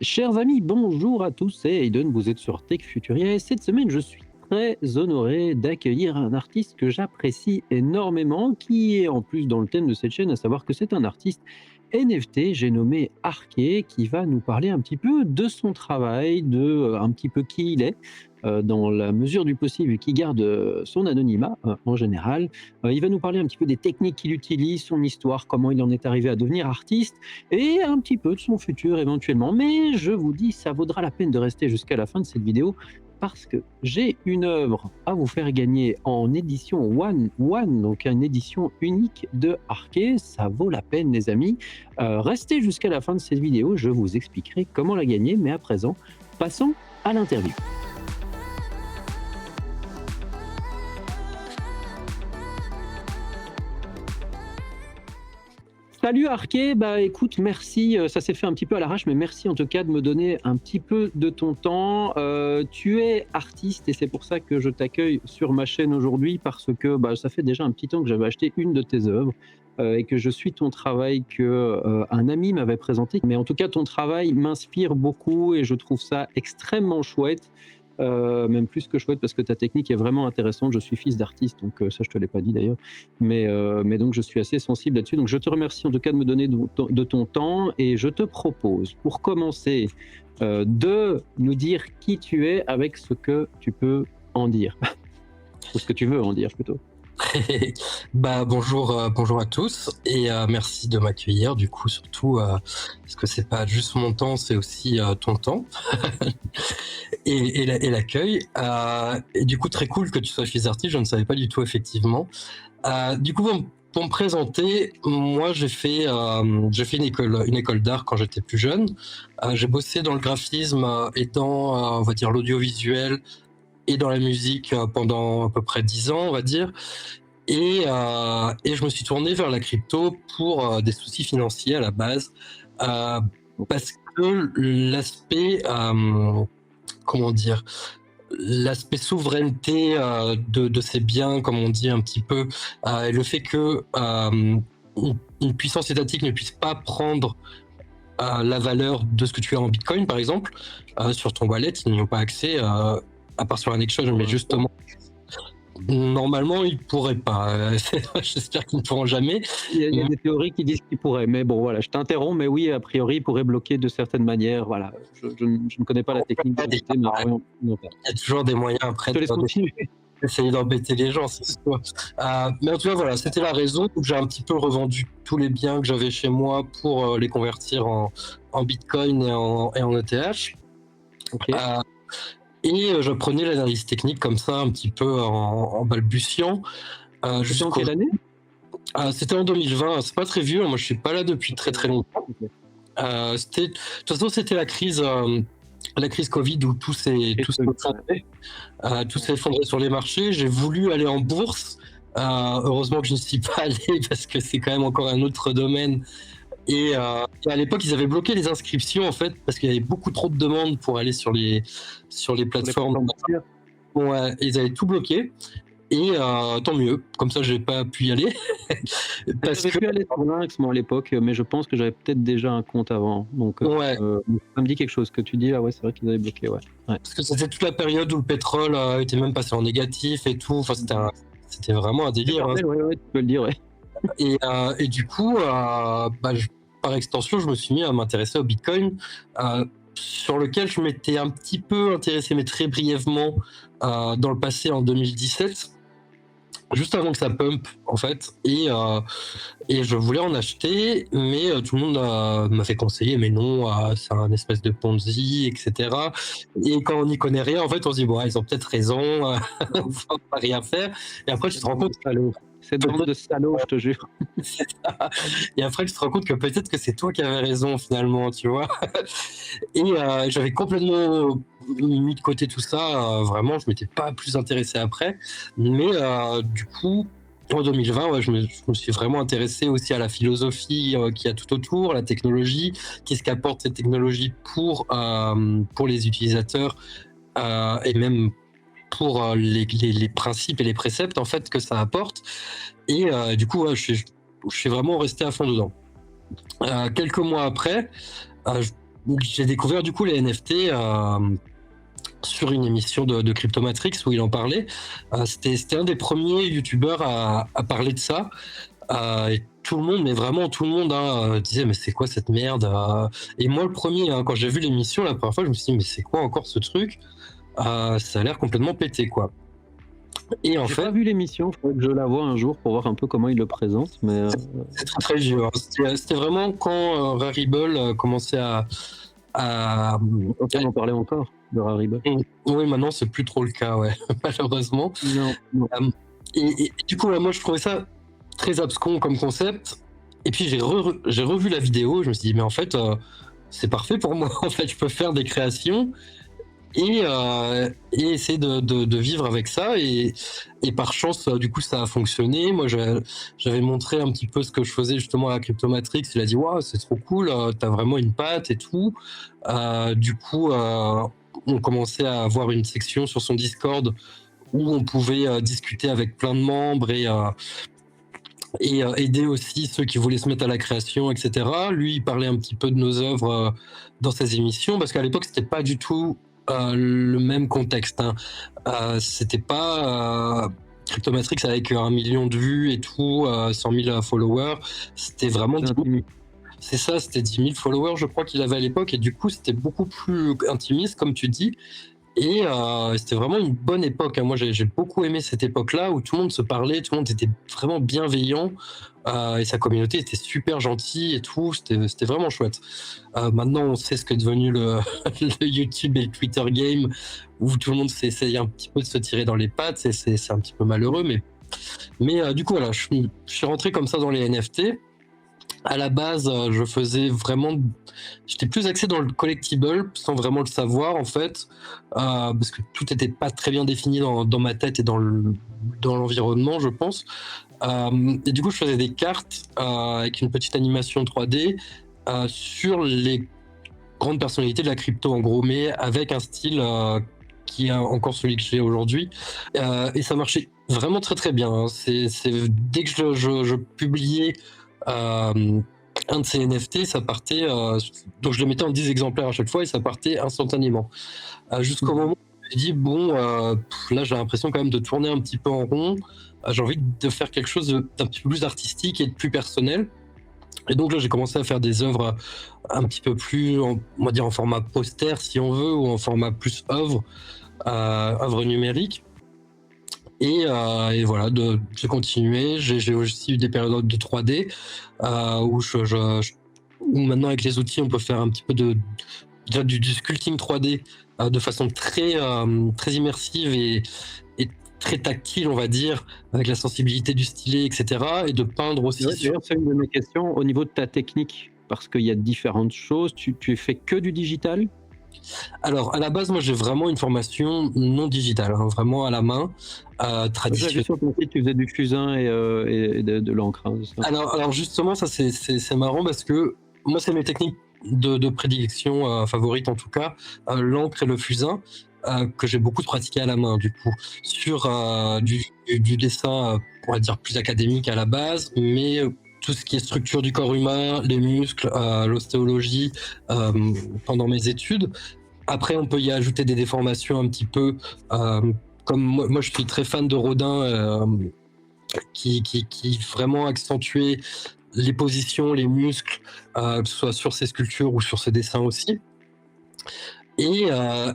Chers amis, bonjour à tous, c'est Aiden, vous êtes sur Tech Futuria et cette semaine je suis très honoré d'accueillir un artiste que j'apprécie énormément, qui est en plus dans le thème de cette chaîne, à savoir que c'est un artiste NFT, j'ai nommé Arké, qui va nous parler un petit peu de son travail, un petit peu qui il est, dans la mesure du possible, qui garde son anonymat en général. Il va nous parler un petit peu des techniques qu'il utilise, son histoire, comment il en est arrivé à devenir artiste, et un petit peu de son futur éventuellement. Mais je vous dis, ça vaudra la peine de rester jusqu'à la fin de cette vidéo parce que j'ai une œuvre à vous faire gagner en édition One, donc une édition unique de Arké. Ça vaut la peine, les amis. Restez jusqu'à la fin de cette vidéo, je vous expliquerai comment la gagner. Mais à présent, passons à l'interview. Salut Arké, bah écoute, merci, ça s'est fait un petit peu à l'arrache, mais merci en tout cas de me donner un petit peu de ton temps. Tu es artiste et c'est pour ça que je t'accueille sur ma chaîne aujourd'hui parce que bah, ça fait déjà un petit temps que j'avais acheté une de tes œuvres et que je suis ton travail que un ami m'avait présenté. Mais en tout cas, ton travail m'inspire beaucoup et je trouve ça extrêmement chouette. Même plus que chouette parce que ta technique est vraiment intéressante. Je suis fils d'artiste, donc ça je te l'ai pas dit d'ailleurs. Mais donc je suis assez sensible là-dessus. Donc je te remercie en tout cas de me donner de ton temps et je te propose, pour commencer, de nous dire qui tu es avec ce que tu peux en dire. Ou ce que tu veux en dire plutôt. Bah bonjour, bonjour à tous et merci de m'accueillir du coup surtout parce que c'est pas juste mon temps, c'est aussi ton temps et l'accueil. Et du coup très cool que tu sois fils d'artiste, je ne savais pas du tout effectivement. Du coup pour me présenter, moi j'ai fait une école d'art quand j'étais plus jeune. J'ai bossé dans le graphisme et dans on va dire l'audiovisuel et dans la musique pendant à peu près 10 ans on va dire. Et je me suis tourné vers la crypto pour des soucis financiers à la base, euh, parce que comment dire, l'aspect souveraineté de ces biens, comme on dit un petit peu, et le fait que une puissance étatique ne puisse pas prendre la valeur de ce que tu as en Bitcoin, par exemple, sur ton wallet, ils n'y ont pas accès, à part sur un exchange, mais justement normalement, ils pourraient pas. J'espère qu'ils ne pourront jamais. Il y a des théories qui disent qu'ils pourraient, mais bon voilà, je t'interromps, mais oui, a priori, ils pourraient bloquer de certaines manières. Voilà, je ne connais pas la technique de Il ton côté, mais apparemment, non pas. y a toujours des moyens Je après te laisse continuer. d'essayer d'embêter les gens, c'est sûr. Mais en tout cas, voilà, c'était la raison. Donc, j'ai un petit peu revendu tous les biens que j'avais chez moi pour les convertir en Bitcoin et en ETH. Ok. Euh, je prenais l'analyse technique comme ça, un petit peu en balbutiant. C'était en Jusqu'au... quelle année? C'était en 2020, c'est pas très vieux. Moi, je suis pas là depuis très très longtemps. Ok. De toute façon, c'était la crise Covid où tout s'est effondré sur les marchés. J'ai voulu aller en bourse. Heureusement que je ne suis pas allé parce que c'est quand même encore un autre domaine. Et à l'époque, ils avaient bloqué les inscriptions en fait parce qu'il y avait beaucoup trop de demandes pour aller sur les Sur les plateformes. plateformes boursières. Ouais, ils avaient tout bloqué. Et tant mieux. Comme ça, j'ai pas pu y aller parce J'avais que pu aller sur Lynx moi à l'époque, mais je pense que j'avais peut-être déjà un compte avant. Donc, ouais, ça me dit quelque chose que tu dis. Ah ouais, c'est vrai qu'ils avaient bloqué, ouais. Ouais. parce que c'était toute la période où le pétrole était même passé en négatif et tout. Enfin, c'était vraiment un C'est délire, hein. bordel, ouais, ouais, tu peux le dire, ouais. Et du coup, par extension, je me suis mis à m'intéresser au Bitcoin, sur lequel je m'étais un petit peu intéressé, mais très brièvement, dans le passé, en 2017, juste avant que ça pump, en fait. Et je voulais en acheter, mais tout le monde m'a fait conseiller, mais non, c'est un espèce de Ponzi, etc. Et quand on n'y connaît rien, en fait, on se dit, bon, ils ont peut-être raison, on va pas rien faire. Et après, tu te rends compte Salaud. Cette bande de salauds, je te jure. c'est ça. Et après, tu te rends compte que peut-être que c'est toi qui avais raison finalement, tu vois. Et j'avais complètement mis de côté tout ça. Vraiment, je m'étais pas plus intéressé après. Mais du coup, en 2020, ouais, je me suis vraiment intéressé aussi à la philosophie qu'il y a tout autour, la technologie, qu'est-ce qu'apporte cette technologie pour les utilisateurs et même pour les principes et les préceptes en fait que ça apporte. Et du coup, je suis vraiment resté à fond dedans. Quelques mois après, j'ai découvert du coup les NFT sur une émission de Cryptomatrix où il en parlait. C'était un des premiers youtubeurs à parler de ça. Et tout le monde, mais vraiment tout le monde, disait mais c'est quoi cette merde. Et moi le premier, quand j'ai vu l'émission la première fois, je me suis dit mais c'est quoi encore ce truc. Ça a l'air complètement pété quoi. Et en J'ai fait, pas vu l'émission, faudrait que je la voie un jour pour voir un peu comment il le présente, mais c'est très très vieux, hein. C'était vraiment quand Rarible commençait à, quand on en parlait encore de Rarible. oui, maintenant c'est plus trop le cas, ouais, malheureusement. Non, non. Et du coup, moi je trouvais ça très abscon comme concept. Et puis j'ai revu la vidéo, je me suis dit mais en fait c'est parfait pour moi. En fait, je peux faire des créations et essayer de vivre avec ça. Et par chance, du coup, ça a fonctionné. Moi, j'avais montré un petit peu ce que je faisais justement à Cryptomatrix. Il a dit waouh, c'est trop cool, t'as vraiment une patte et tout. Du coup, on commençait à avoir une section sur son Discord où on pouvait discuter avec plein de membres et aider aussi ceux qui voulaient se mettre à la création, etc. Lui, il parlait un petit peu de nos œuvres dans ses émissions, parce qu'à l'époque, c'était pas du tout le même contexte, hein. C'était pas Cryptomatrix avec 1 million de vues et tout, 100 000 followers. C'était vraiment c'est ça, c'était 10 000 followers, je crois qu'il avait à l'époque, et du coup, c'était beaucoup plus intimiste, comme tu dis. Et c'était vraiment une bonne époque, hein. Moi, j'ai beaucoup aimé cette époque-là où tout le monde se parlait, tout le monde était vraiment bienveillant, et sa communauté était super gentille et tout. C'était vraiment chouette. Maintenant, on sait ce qu'est devenu le, le YouTube et le Twitter game, où tout le monde s'essaye un petit peu de se tirer dans les pattes. C'est un petit peu malheureux, mais du coup, voilà, je suis rentré comme ça dans les NFT. À la base, j'étais plus axé dans le collectible, sans vraiment le savoir en fait, parce que tout n'était pas très bien défini dans ma tête et dans l'environnement, je pense. Et du coup, je faisais des cartes avec une petite animation 3D sur les grandes personnalités de la crypto, en gros, mais avec un style qui est encore celui que j'ai aujourd'hui. Et ça marchait vraiment très très bien, hein. Dès que je publiais un de ces NFT, ça partait. Donc je le mettais en 10 exemplaires à chaque fois et ça partait instantanément. Jusqu'au moment où je me suis dit, bon, là j'ai l'impression quand même de tourner un petit peu en rond. J'ai envie de faire quelque chose d'un petit peu plus artistique et de plus personnel. Et donc là, j'ai commencé à faire des œuvres un petit peu plus, on va dire, en format poster, si on veut, ou en format plus œuvre numérique. Et voilà, j'ai continué. J'ai aussi eu des périodes de 3D où maintenant, avec les outils, on peut faire un petit peu du sculpting 3D de façon très immersive et très tactile, on va dire, avec la sensibilité du stylet, etc. Et de peindre aussi Ouais, d'ailleurs, c'est une de mes questions au niveau de ta technique, parce qu'il y a différentes choses. Tu fais que du digital? Alors, à la base, moi, j'ai vraiment une formation non digitale, hein, vraiment à la main, J'avais vu traditionnelle. sur ton site, tu faisais du fusain et de l'encre, hein, c'est ça? Alors justement, ça, c'est marrant parce que moi, c'est mes techniques de prédilection favorites, en tout cas, l'encre et le fusain, que j'ai beaucoup pratiqué à la main, du coup, sur du dessin, on va dire, plus académique à la base, mais tout ce qui est structure du corps humain, les muscles, l'ostéologie, pendant mes études. Après, on peut y ajouter des déformations un petit peu, comme moi, je suis très fan de Rodin, qui vraiment accentuait les positions, les muscles, que ce soit sur ses sculptures ou sur ses dessins aussi. Et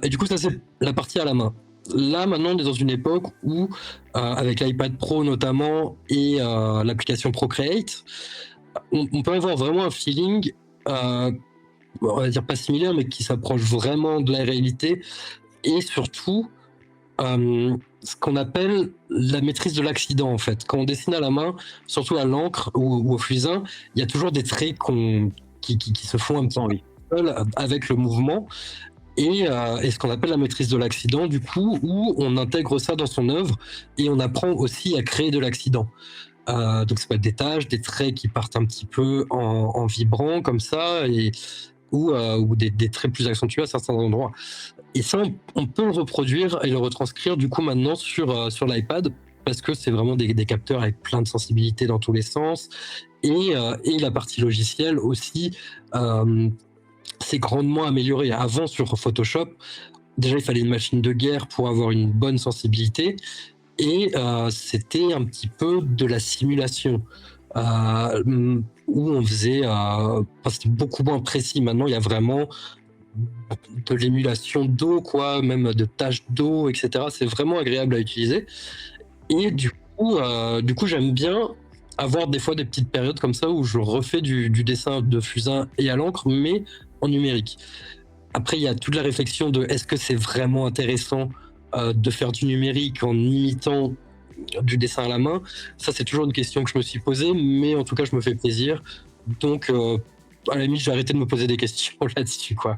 du coup, ça, c'est la partie à la main. Là, maintenant, on est dans une époque où, avec l'iPad Pro notamment et l'application Procreate, on peut avoir vraiment un feeling, on va dire pas similaire, mais qui s'approche vraiment de la réalité. Et surtout, ce qu'on appelle la maîtrise de l'accident, en fait. Quand on dessine à la main, surtout à l'encre ou au fusain, il y a toujours des traits qui se font un petit Sans peu envie. seuls avec le mouvement. Et ce qu'on appelle la maîtrise de l'accident, du coup, où on intègre ça dans son œuvre et on apprend aussi à créer de l'accident. Donc ça peut être des taches, des traits qui partent un petit peu en vibrant comme ça, ou des traits plus accentués à certains endroits. Et ça, on peut le reproduire et le retranscrire du coup maintenant sur l'iPad, parce que c'est vraiment des capteurs avec plein de sensibilité dans tous les sens. Et la partie logicielle aussi, c'est grandement amélioré. Avant, sur Photoshop, déjà, il fallait une machine de guerre pour avoir une bonne sensibilité et c'était un petit peu de la simulation. Où on faisait, enfin, c'était beaucoup moins précis. Maintenant, il y a vraiment de l'émulation d'eau, quoi, même de taches d'eau, etc. C'est vraiment agréable à utiliser. Et du coup, j'aime bien avoir des fois des petites périodes comme ça où je refais du dessin de fusain et à l'encre, mais en numérique. Après, il y a toute la réflexion de est-ce que c'est vraiment intéressant de faire du numérique en imitant du dessin à la main. Ça, c'est toujours une question que je me suis posée, mais en tout cas, je me fais plaisir. Donc, à la limite, j'ai arrêté de me poser des questions là-dessus, quoi.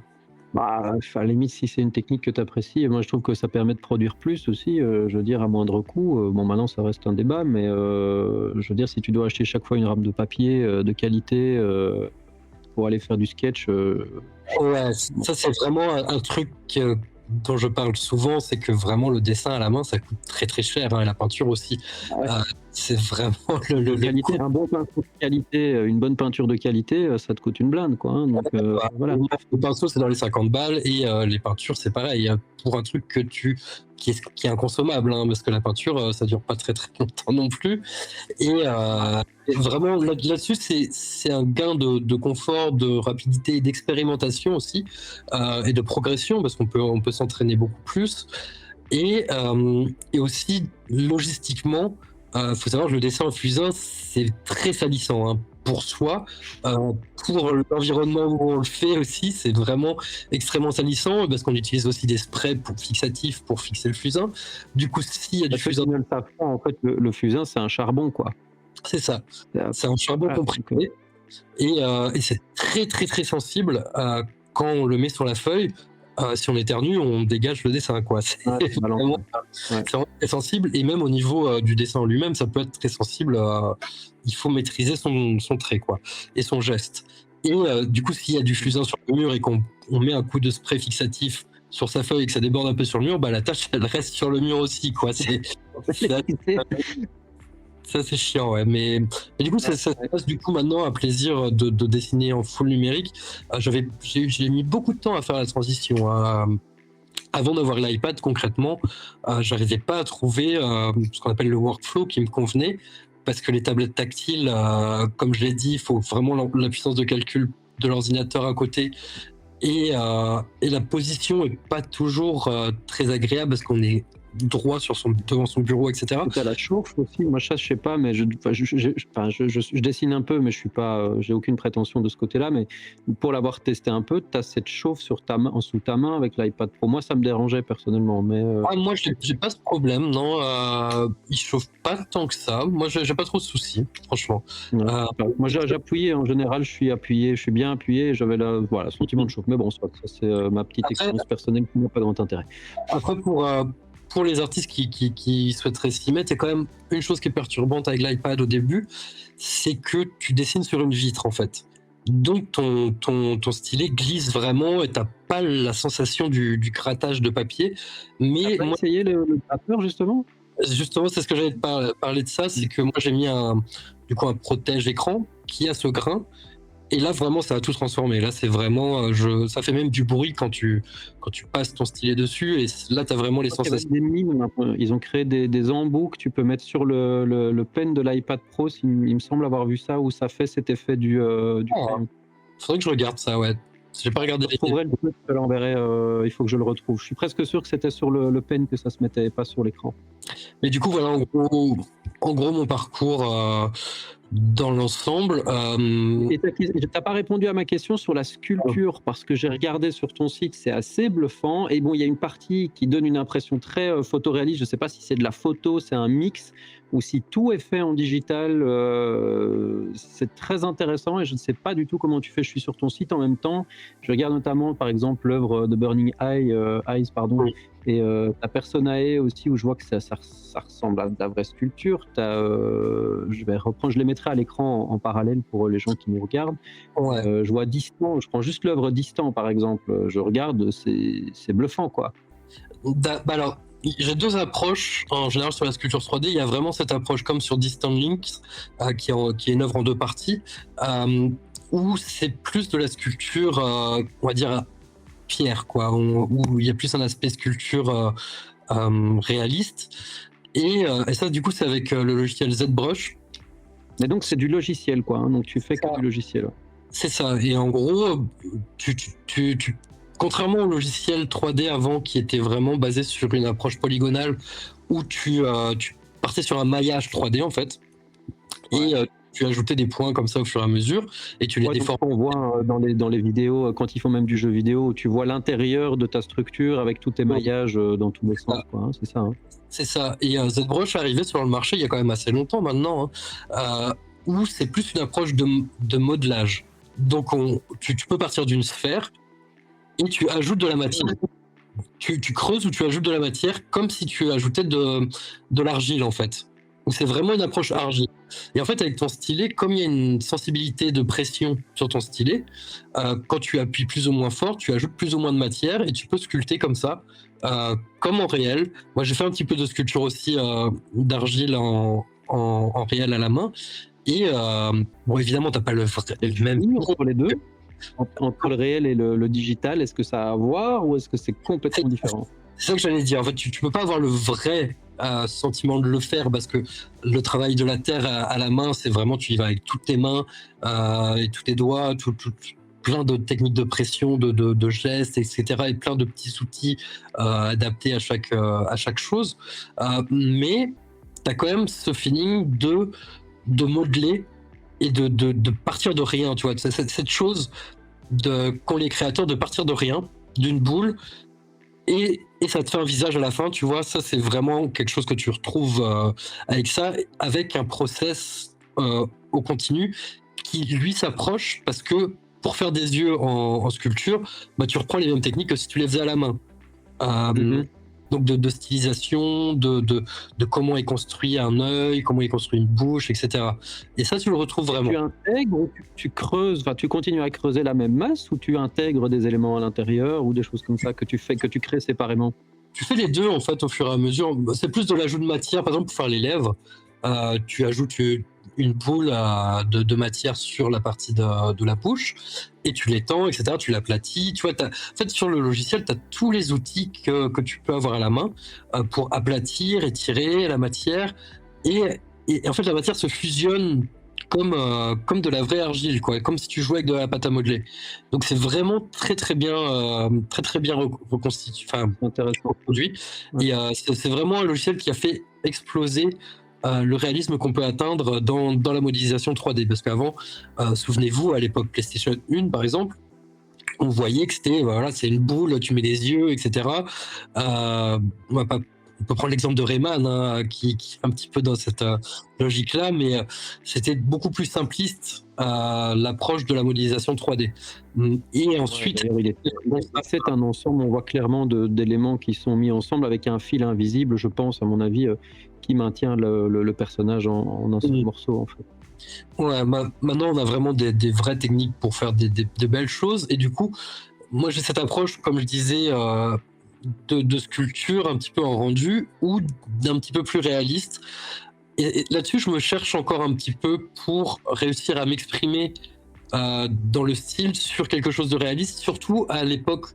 Bah, à la limite, si c'est une technique que tu apprécies, moi je trouve que ça permet de produire plus aussi, je veux dire à moindre coût. Bon maintenant ça reste un débat, mais je veux dire si tu dois acheter chaque fois une rame de papier, de qualité, pour aller faire du sketch, Ouais, bon, ça c'est vraiment un truc dont je parle souvent, c'est que vraiment le dessin à la main, ça coûte très très cher, hein, et la peinture aussi. ouais, Euh, c'est vraiment le qualité, coût. un bon pinceau de qualité, une bonne peinture de qualité, ça te coûte une blinde quoi, hein, donc voilà. Le pinceau, c'est dans les 50 balles et les peintures, c'est pareil, hein, pour un truc qui est inconsommable, hein, parce que la peinture, ça dure pas très très longtemps non plus. Et vraiment, là-dessus, c'est un gain de confort, de rapidité et d'expérimentation aussi, et de progression, parce qu'on peut s'entraîner beaucoup plus. Et aussi, logistiquement, faut savoir que le dessin en fusain, c'est très salissant, hein, pour soi. Euh, pour l'environnement où on le fait aussi, c'est vraiment extrêmement salissant, parce qu'on utilise aussi des sprays fixatifs pour fixer le fusain. Du coup, s'il y a du Bah, ceux fusain, qui ne le savent pas, en fait, le fusain c'est un charbon quoi. c'est ça. C'est C'est un charbon voilà comprimé donc et c'est très très très sensible quand on le met sur la feuille. Si on éternue, on dégage le dessin, quoi. ouais, ça balance, Vraiment, ouais. Ouais. c'est vraiment très sensible. Et même au niveau du dessin en lui-même, ça peut être très sensible. Il faut maîtriser son trait, quoi, et son geste. Et du coup, s'il y a du fusain sur le mur et qu'on met un coup de spray fixatif sur sa feuille et que ça déborde un peu sur le mur, bah la tâche elle reste sur le mur aussi, quoi. C'est ça, c'est chiant, ouais. Mais du coup, ça se Ouais. passe du coup maintenant un plaisir de dessiner en full numérique. J'ai mis beaucoup de temps à faire la transition, hein. Avant d'avoir l'iPad, concrètement, j'arrivais pas à trouver ce qu'on appelle le workflow qui me convenait, parce que les tablettes tactiles, comme je l'ai dit, il faut vraiment la puissance de calcul de l'ordinateur à côté. Et la position est pas toujours très agréable parce qu'on est droit devant son bureau, etc. Tu as la chauffe aussi, moi ça je sais pas, mais enfin, enfin, je dessine un peu, mais je suis pas, j'ai aucune prétention de ce côté-là, mais pour l'avoir testé un peu, tu as cette chauffe sur ta main, en sous ta main avec l'iPad Pro. Moi ça me dérangeait personnellement, mais Ah, moi, j'ai pas ce problème, non. Il chauffe pas tant que ça. Moi, j'ai pas trop de soucis, franchement. ouais, Euh, je sais pas. Moi j'appuyais en général, je suis bien appuyé et j'avais la voilà, sentiment de chauffe. Mais bon, soit, ça c'est, ma petite après, expérience personnelle qui n'a pas grand intérêt. après, pour les artistes qui souhaiteraient s'y mettre, il y a quand même une chose qui est perturbante avec l'iPad au début, c'est que tu dessines sur une vitre, en fait. Donc, ton stylet glisse vraiment et t'as pas la sensation du grattage de papier. Tu as Mais pas moi, essayé le gratteur justement? justement, c'est ce que j'allais te parler de ça, c'est que moi, j'ai mis un protège-écran qui a ce grain. Et là, vraiment, ça a tout transformé. Là, c'est vraiment, ça fait même du bruit quand tu passes ton stylet dessus. Et là, tu as vraiment les Je crois qu'il y a sensations. même des mimes maintenant. Ils ont créé des embouts que tu peux mettre sur le pen de l'iPad Pro. Il me semble avoir vu ça, où ça fait cet effet du Ah, crayon. faudrait que je regarde ça, ouais. J'ai pas regardé Je les. retrouverai le truc, je te l'enverrai, il faut que je le retrouve. Je suis presque sûr que c'était sur le pen que ça se mettait, pas sur l'écran. Mais du coup, voilà, en gros mon parcours dans l'ensemble. Et tu pas répondu à ma question sur la sculpture, parce que j'ai regardé sur ton site, c'est assez bluffant. Et bon, il y a une partie qui donne une impression très photoréaliste. Je ne sais pas si c'est de la photo, c'est un mix, ou si tout est fait en digital. C'est très intéressant et je ne sais pas du tout comment tu fais. Je suis sur ton site en même temps. Je regarde notamment, par exemple, l'œuvre de Burning Eyes, pardon, Oui. et ta Personae aussi, où je vois que ça ressemble à de la vraie sculpture. Je les mettrai à l'écran en parallèle pour les gens qui nous regardent. Ouais. Je vois Distant, je prends juste l'œuvre Distant par exemple. Je regarde, c'est bluffant quoi. Bah alors, J'ai deux approches en général sur la sculpture 3D. Il y a vraiment cette approche comme sur Distant Links, qui est une œuvre en deux parties, euh, où c'est plus de la sculpture, on va dire pierre, quoi, où il y a plus un aspect sculpture réaliste. Et ça, du coup, c'est avec le logiciel ZBrush. Et donc c'est du logiciel, quoi, hein, donc tu fais que du logiciel. Ouais. C'est ça. Et en gros, contrairement au logiciel 3D avant, qui était vraiment basé sur une approche polygonale, où tu partais sur un maillage 3D en fait, et tu ajoutais des points comme ça au fur et à mesure, et tu les déformais. On voit dans les vidéos, quand ils font même du jeu vidéo, tu vois l'intérieur de ta structure avec tous tes maillages dans tous les sens, quoi, hein, c'est ça. Hein. C'est ça. Et ZBrush est arrivé sur le marché il y a quand même assez longtemps maintenant, hein, où c'est plus une approche de modelage. Donc tu peux partir d'une sphère et tu ajoutes de la matière. Tu creuses ou tu ajoutes de la matière comme si tu ajoutais de l'argile en fait. Donc c'est vraiment une approche argile. Et en fait avec ton stylet, comme il y a une sensibilité de pression sur ton stylet, quand tu appuies plus ou moins fort, tu ajoutes plus ou moins de matière et tu peux sculpter comme ça, comme en réel. Moi j'ai fait un petit peu de sculpture aussi d'argile en réel à la main. Et bon évidemment t'as pas le même entre les deux. Entre le réel et le digital, est-ce que ça a à voir ou est-ce que c'est complètement différent? C'est ça que j'allais dire. En fait, tu peux pas avoir le vrai sentiment de le faire parce que le travail de la terre à la main, c'est vraiment tu y vas avec toutes tes mains et tous tes doigts, plein de techniques de pression, de gestes, etc. Et plein de petits outils adaptés à chaque chose. Mais tu as quand même ce feeling de modeler et de partir de rien. Tu vois, cette chose qu'ont les créateurs de partir de rien, d'une boule, et ça te fait un visage à la fin, tu vois. Ça, c'est vraiment quelque chose que tu retrouves avec ça, avec un process au continu qui, lui, s'approche parce que pour faire des yeux en sculpture, bah, tu reprends les mêmes techniques que si tu les faisais à la main. Donc de stylisation, de comment est construit un œil, comment est construit une bouche, etc. Et ça, tu le retrouves vraiment. Tu intègres ou tu creuses, enfin tu continues à creuser la même masse ou tu intègres des éléments à l'intérieur ou des choses comme ça que tu crées séparément? Tu fais les deux en fait au fur et à mesure. C'est plus de l'ajout de matière, par exemple pour faire les lèvres, tu ajoutes une boule de matière sur la partie de la bouche et tu l'étends, etc. Tu l'aplatis. Tu vois, en fait sur le logiciel, tu as tous les outils que tu peux avoir à la main pour aplatir, étirer la matière et en fait la matière se fusionne comme de la vraie argile, quoi, comme si tu jouais avec de la pâte à modeler. Donc c'est vraiment très bien reconstitué, enfin Intéressant. produit. Ouais. Et c'est vraiment un logiciel qui a fait exploser le réalisme qu'on peut atteindre dans la modélisation 3D. Parce qu'avant, souvenez-vous, à l'époque PlayStation 1 par exemple, on voyait que c'était, voilà, c'est une boule, tu mets des yeux, etc. On peut prendre l'exemple de Rayman, hein, qui est un petit peu dans cette logique-là, mais c'était beaucoup plus simpliste l'approche de la modélisation 3D. Et ensuite, c'est un ensemble, on voit clairement d'éléments qui sont mis ensemble avec un fil invisible, je pense, à mon avis, qui maintient le personnage en un seul morceau, en fait. Ouais, maintenant on a vraiment des vraies techniques pour faire de belles choses, et du coup, moi j'ai cette approche, comme je disais, de sculpture un petit peu en rendu ou d'un petit peu plus réaliste. Et là-dessus, je me cherche encore un petit peu pour réussir à m'exprimer dans le style sur quelque chose de réaliste, surtout à l'époque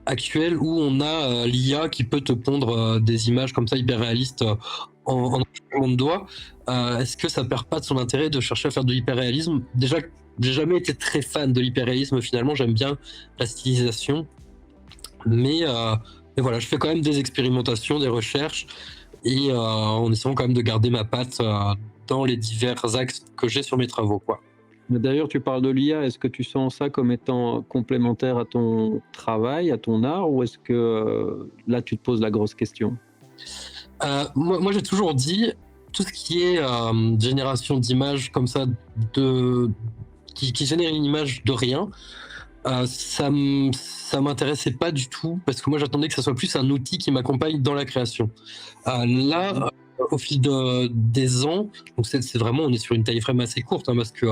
actuelle où on a l'IA qui peut te pondre des images comme ça hyper réalistes en un claquement de doigts. Est-ce que ça perd pas de son intérêt de chercher à faire de l'hyperréalisme? Déjà, j'ai jamais été très fan de l'hyperréalisme finalement, j'aime bien la stylisation, mais voilà, je fais quand même des expérimentations, des recherches, et en essayant quand même de garder ma patte dans les divers axes que j'ai sur mes travaux, quoi. D'ailleurs, tu parles de l'IA, est-ce que tu sens ça comme étant complémentaire à ton travail, à ton art, ou est-ce que là, tu te poses la grosse question? Moi j'ai toujours dit, tout ce qui est génération d'images comme ça, qui génère une image de rien, ça m'intéressait pas du tout, parce que moi j'attendais que ça soit plus un outil qui m'accompagne dans la création. Là, au fil des ans, donc c'est vraiment, on est sur une time frame assez courte, hein, parce que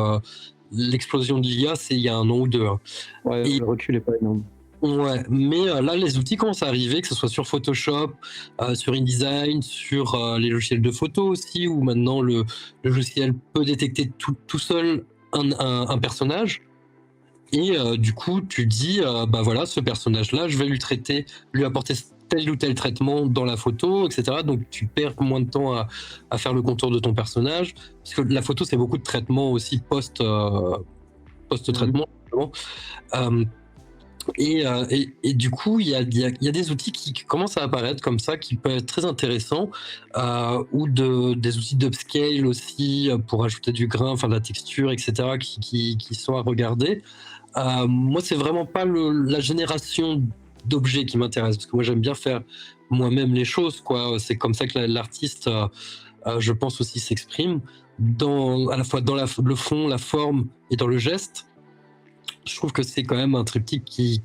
l'explosion de l'IA, c'est il y a un an ou deux. Hein. Ouais, Et le recul est pas énorme. Ouais, mais là, les outils commencent à arriver, que ce soit sur Photoshop, sur InDesign, sur les logiciels de photo aussi, où maintenant le logiciel peut détecter tout seul un personnage. Et du coup, tu dis, bah voilà, ce personnage-là, je vais lui apporter tel ou tel traitement dans la photo, etc. Donc tu perds moins de temps à faire le contour de ton personnage, parce que la photo, c'est beaucoup de traitements aussi Mmh. post-traitement. Euh, et du coup, il y a des outils qui commencent à apparaître comme ça, qui peuvent être très intéressants, ou des outils d'upscale aussi, pour ajouter du grain, enfin de la texture, etc., qui sont à regarder. Moi, c'est vraiment pas la génération d'objets qui m'intéresse, parce que moi, j'aime bien faire moi-même les choses, quoi. C'est comme ça que l'artiste, je pense aussi, s'exprime, à la fois dans le fond, la forme et dans le geste. Je trouve que c'est quand même un triptyque qui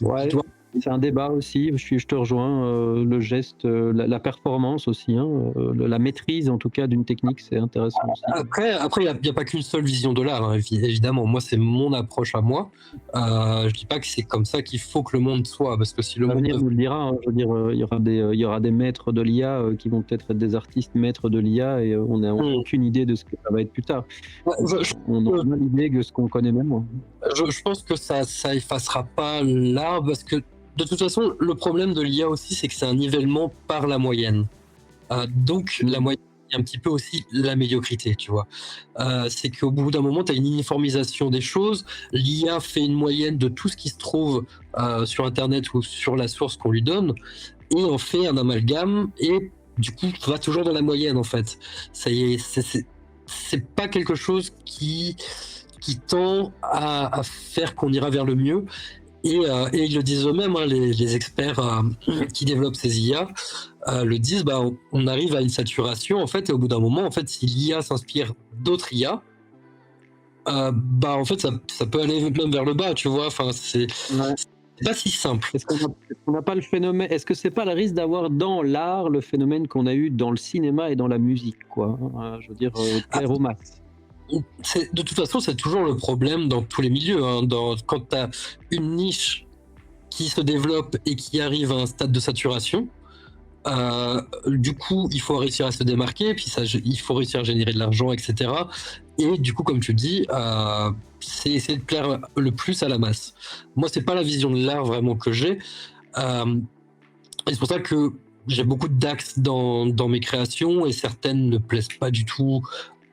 Ouais, doit. c'est un débat aussi, je te rejoins, le geste, la performance aussi, hein, la maîtrise en tout cas d'une technique, c'est intéressant aussi. Après, il y a pas qu'une seule vision de l'art, hein, évidemment. Moi, c'est mon approche à moi. Je dis pas que c'est comme ça qu'il faut que le monde soit, parce que si le monde L'avenir devait. nous le dira, hein, je veux dire, il y aura des maîtres de l'IA, qui vont peut-être être des artistes maîtres de l'IA et on n'a Hmm. aucune idée de ce que ça va être plus tard. Ouais, On aura moins d'idées que ce qu'on connaît même moins. je pense que ça effacera pas l'art, parce que de toute façon, le problème de l'IA aussi, c'est que c'est un nivellement par la moyenne. Donc la Mmh. moyenne, c'est un petit peu aussi la médiocrité, tu vois. C'est qu'au bout d'un moment, tu as une uniformisation des choses. L'IA fait une moyenne de tout ce qui se trouve sur Internet ou sur la source qu'on lui donne, et on fait un amalgame, et du coup, va toujours dans la moyenne, en fait. Ça y est, c'est pas quelque chose qui tend à faire qu'on ira vers le mieux. Et ils le disent eux-mêmes, hein, les experts qui développent ces IA le disent, bah, on arrive à une saturation, en fait, et au bout d'un moment, en fait, si l'IA s'inspire d'autres IA, bah, en fait, ça peut aller même vers le bas, tu vois. Enfin, Ouais. c'est pas si simple. Est-ce qu'on n'a pas le phénomène, est-ce que c'est pas le risque d'avoir dans l'art le phénomène qu'on a eu dans le cinéma et dans la musique, quoi, hein, je veux dire, Ah, plaire aux masses? de toute façon, c'est toujours le problème dans tous les milieux, hein. Quand tu as une niche qui se développe et qui arrive à un stade de saturation, du coup, il faut réussir à se démarquer, puis il faut réussir à générer de l'argent, etc. Et du coup, comme tu dis, c'est essayer de plaire le plus à la masse. Moi, c'est pas la vision de l'art vraiment que j'ai. Euh, et c'est pour ça que j'ai beaucoup d'axes dans mes créations, et certaines ne plaisent pas du tout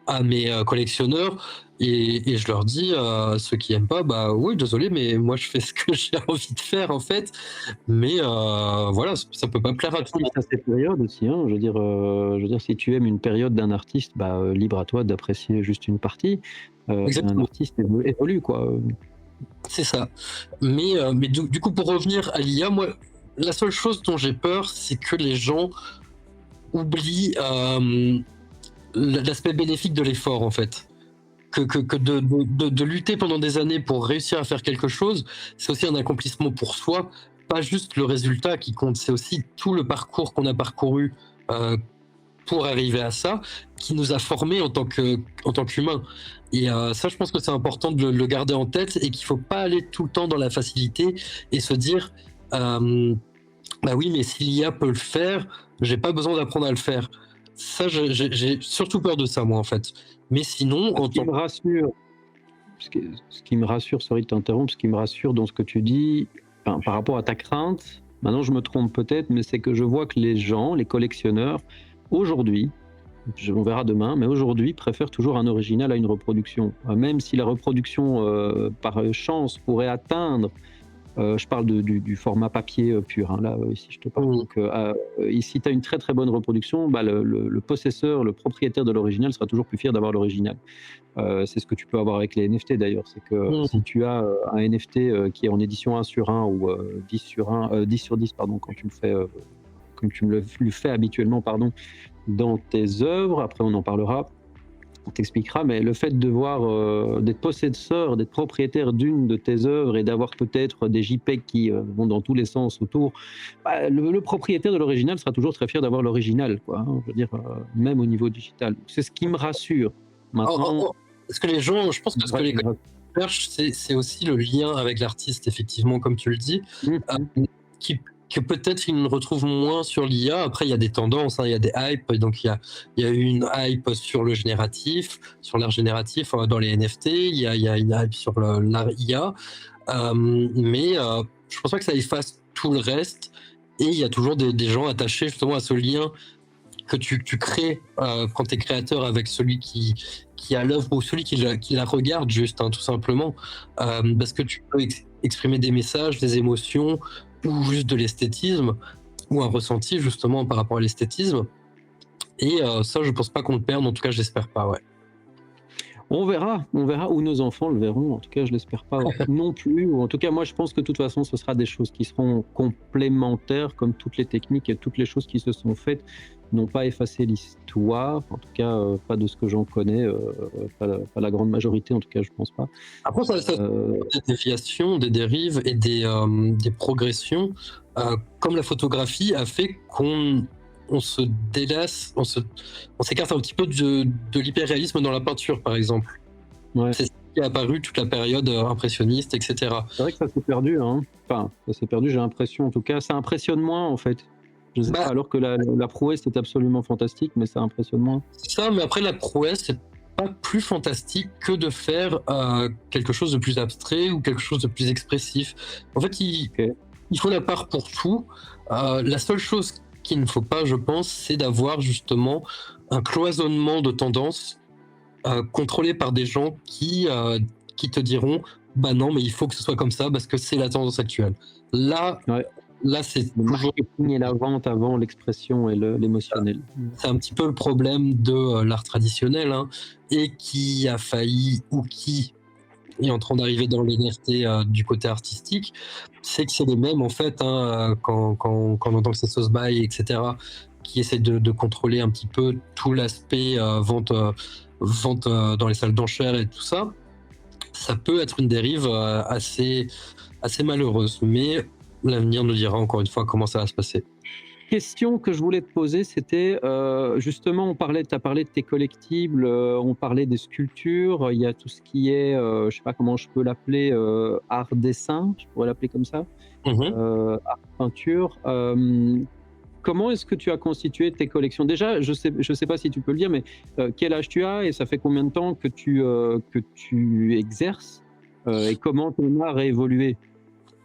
à mes collectionneurs. Et je leur dis, ceux qui aiment pas, bah oui, désolé, mais moi je fais ce que j'ai envie de faire, en fait. Mais voilà, ça peut pas plaire à tout le Artiste monde. à ses périodes aussi, hein, je veux dire si tu aimes une période d'un artiste, bah, libre à toi d'apprécier juste une partie. Un Exactement. artiste évolue quoi, C'est ça. Mais du coup, pour revenir à l'IA, moi, la seule chose dont j'ai peur, c'est que les gens oublient l'aspect bénéfique de l'effort, en fait. Que de lutter pendant des années pour réussir à faire quelque chose, c'est aussi un accomplissement pour soi, pas juste le résultat qui compte, c'est aussi tout le parcours qu'on a parcouru euh, pour arriver à ça, qui nous a formés en tant qu'humains. Et ça, je pense que c'est important de le garder en tête, et qu'il ne faut pas aller tout le temps dans la facilité et se dire, euh, bah oui, mais si l'IA peut le faire, j'ai pas besoin d'apprendre à le faire. Ça, j'ai surtout peur de ça, moi, en fait. Mais sinon, ce qui me rassure ce qui me rassure, sorry de t'interrompre, ce qui me rassure dans ce que tu dis, enfin, par rapport à ta crainte, maintenant je me trompe peut-être, mais c'est que je vois que les gens, les collectionneurs, aujourd'hui, on verra demain, mais aujourd'hui préfèrent toujours un original à une reproduction. Même si la reproduction, par chance, pourrait atteindre, je parle du format papier pur, hein, là, ici je te parle. on- Donc, si tu as une très très bonne reproduction, bah, le possesseur, le propriétaire de l'original sera toujours plus fier d'avoir l'original. C'est ce que tu peux avoir avec les NFT d'ailleurs. C'est que si on- tu as un NFT qui est en édition 1 sur 1 ou 10 sur 1, 10 sur 10, pardon, quand tu le fais, comme tu me le fais habituellement, pardon, dans tes œuvres, après on en parlera, on t'expliquera, mais le fait de voir, d'être possesseur, d'être propriétaire d'une de tes œuvres et d'avoir peut-être des JPEG qui vont dans tous les sens autour, bah, le propriétaire de l'original sera toujours très fier d'avoir l'original, quoi, hein, je veux dire, même au niveau digital. C'est ce qui me rassure. en- Maintenant, en- parce que les gens, je pense que ce que ouais, les vas-y. cherche, c'est aussi le lien avec l'artiste, effectivement, comme tu le dis, Mmh. qui que peut-être il ne retrouve moins sur l'IA. Après, il y a des tendances, hein, il y a des hypes. Donc, il y a eu une hype sur le génératif, sur l'art génératif dans les NFT. Il y a une hype sur l'art IA. Mais je pense pas que ça efface tout le reste. Et il y a toujours des gens attachés justement à ce lien que tu crées quand tu es créateur avec celui qui a l'œuvre ou celui qui la regarde juste, hein, tout simplement. Parce que tu peux exprimer des messages, des émotions ou juste de l'esthétisme ou un ressenti justement par rapport à l'esthétisme. Et ça, je pense pas qu'on le perde, en tout cas, j'espère pas, ouais. On verra où nos enfants le verront. En tout cas, je l'espère pas non plus. Ou en tout cas, moi, je pense que de toute façon, ce sera des choses qui seront complémentaires, comme toutes les techniques et toutes les choses qui se sont faites n'ont pas effacé l'histoire. En tout cas, pas de ce que j'en connais, pas la grande majorité. En tout cas, je pense pas. Après, ça Euh, des déviations, des dérives et des progressions, comme la photographie a fait qu'on se délaisse, on s'écarte un petit peu de l'hyperréalisme dans la peinture, par exemple. ouais. C'est ce qui est apparu toute la période impressionniste, etc. C'est vrai que ça s'est perdu, hein. Enfin, ça s'est perdu. J'ai l'impression, en tout cas, ça impressionne moins, en fait. Je sais pas. Bah, Alors que la prouesse est absolument fantastique, mais ça impressionne moins. c'est ça, mais après, la prouesse, c'est pas plus fantastique que de faire quelque chose de plus abstrait ou quelque chose de plus expressif. En fait, Ok. il faut la part pour tout. La seule chose qu'il ne faut pas, je pense, c'est d'avoir justement un cloisonnement de tendances contrôlé par des gens qui te diront bah non, mais il faut que ce soit comme ça parce que c'est la tendance actuelle. Là, Ouais. là c'est Le toujours marketing et la vente avant l'expression et l'émotionnel. c'est un petit peu le problème de l'art traditionnel, hein, et qui a failli ou qui est en train d'arriver dans les NFT du côté artistique, c'est que c'est les mêmes en fait, hein, quand on entend que c'est Sauce By, etc., qui essaient de contrôler un petit peu tout l'aspect vente dans les salles d'enchères et tout ça. Ça peut être une dérive assez malheureuse, mais l'avenir nous dira encore une fois comment ça va se passer. Question que je voulais te poser, c'était, justement, tu as parlé de tes collectibles, on parlait des sculptures, il y a tout ce qui est, je sais pas comment je peux l'appeler, art dessin, je pourrais l'appeler comme ça? Mhm. Art peinture, comment est-ce que tu as constitué tes collections? Déjà, je sais pas si tu peux le dire, mais, quel âge tu as et ça fait combien de temps que tu exerces? Et comment ton art a évolué?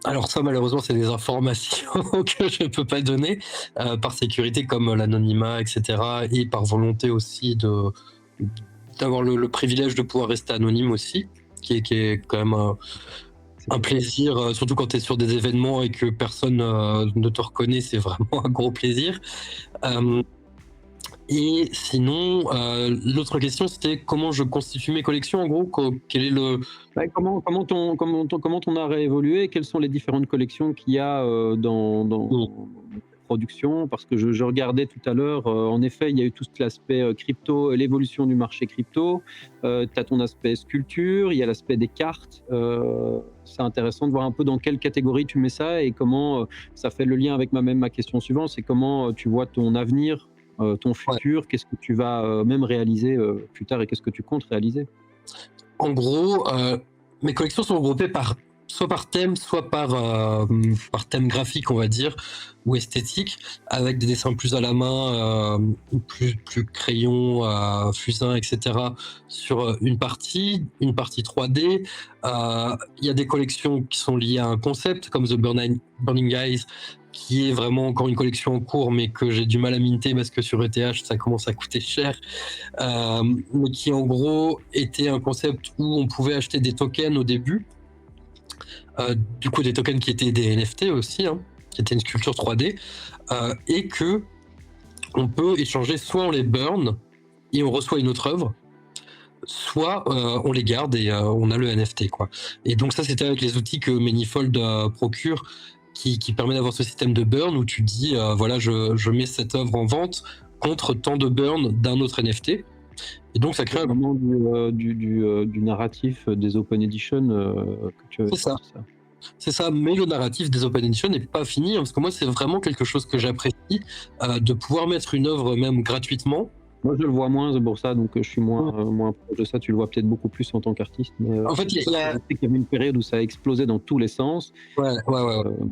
Alors ça, malheureusement, c'est des informations que je ne peux pas donner par sécurité, comme l'anonymat, etc., et par volonté aussi d'avoir le privilège de pouvoir rester anonyme aussi, qui est quand même un plaisir, surtout quand tu es sur des événements et que personne ne te reconnaît, c'est vraiment un gros plaisir. Euh, et sinon, l'autre question, c'était comment je constitue mes collections, en gros, quel est le... Ouais, comment ton art a évolué? Quelles sont les différentes collections qu'il y a, dans tes productions? Parce que je regardais tout à l'heure, en effet, il y a eu tout l'aspect, crypto, l'évolution du marché crypto. Tu as ton aspect sculpture, il y a l'aspect des cartes. C'est intéressant de voir un peu dans quelle catégorie tu mets ça et comment, ça fait le lien avec ma question suivante, c'est comment, tu vois ton avenir, ton Ouais. futur? Qu'est-ce que tu vas, même réaliser, plus tard et qu'est-ce que tu comptes réaliser? En gros, mes collections sont regroupées soit par thème, soit par thème graphique, on va dire, ou esthétique, avec des dessins plus à la main, plus crayon, fusain, etc., sur une partie 3D. Il y a des collections qui sont liées à un concept, comme Burning Eyes, qui est vraiment encore une collection en cours, mais que j'ai du mal à minter parce que sur ETH, ça commence à coûter cher, mais qui en gros était un concept où on pouvait acheter des tokens au début, du coup des tokens qui étaient des NFT aussi, hein, qui étaient une sculpture 3D, et que on peut échanger, soit on les burn et on reçoit une autre œuvre, soit on les garde et on a le NFT, quoi. Et donc ça, c'était avec les outils que Manifold procure, qui permet d'avoir ce système de burn où tu dis voilà, je mets cette œuvre en vente contre tant de burn d'un autre NFT. Et donc ça crée C'est un... vraiment du narratif, des open edition, que tu veux C'est dire, ça. c'est ça? C'est ça, mais le narratif des Open Edition n'est pas fini, hein, parce que moi, c'est vraiment quelque chose que j'apprécie, de pouvoir mettre une œuvre même gratuitement, Moi, je le vois moins, c'est pour ça, donc je suis moins proche de ça. Tu le vois peut-être beaucoup plus en tant qu'artiste, mais En fait, il y je a sais qu'il y avait une période où ça a explosé dans tous les sens. ouais, ouais, ouais, ouais. Heu,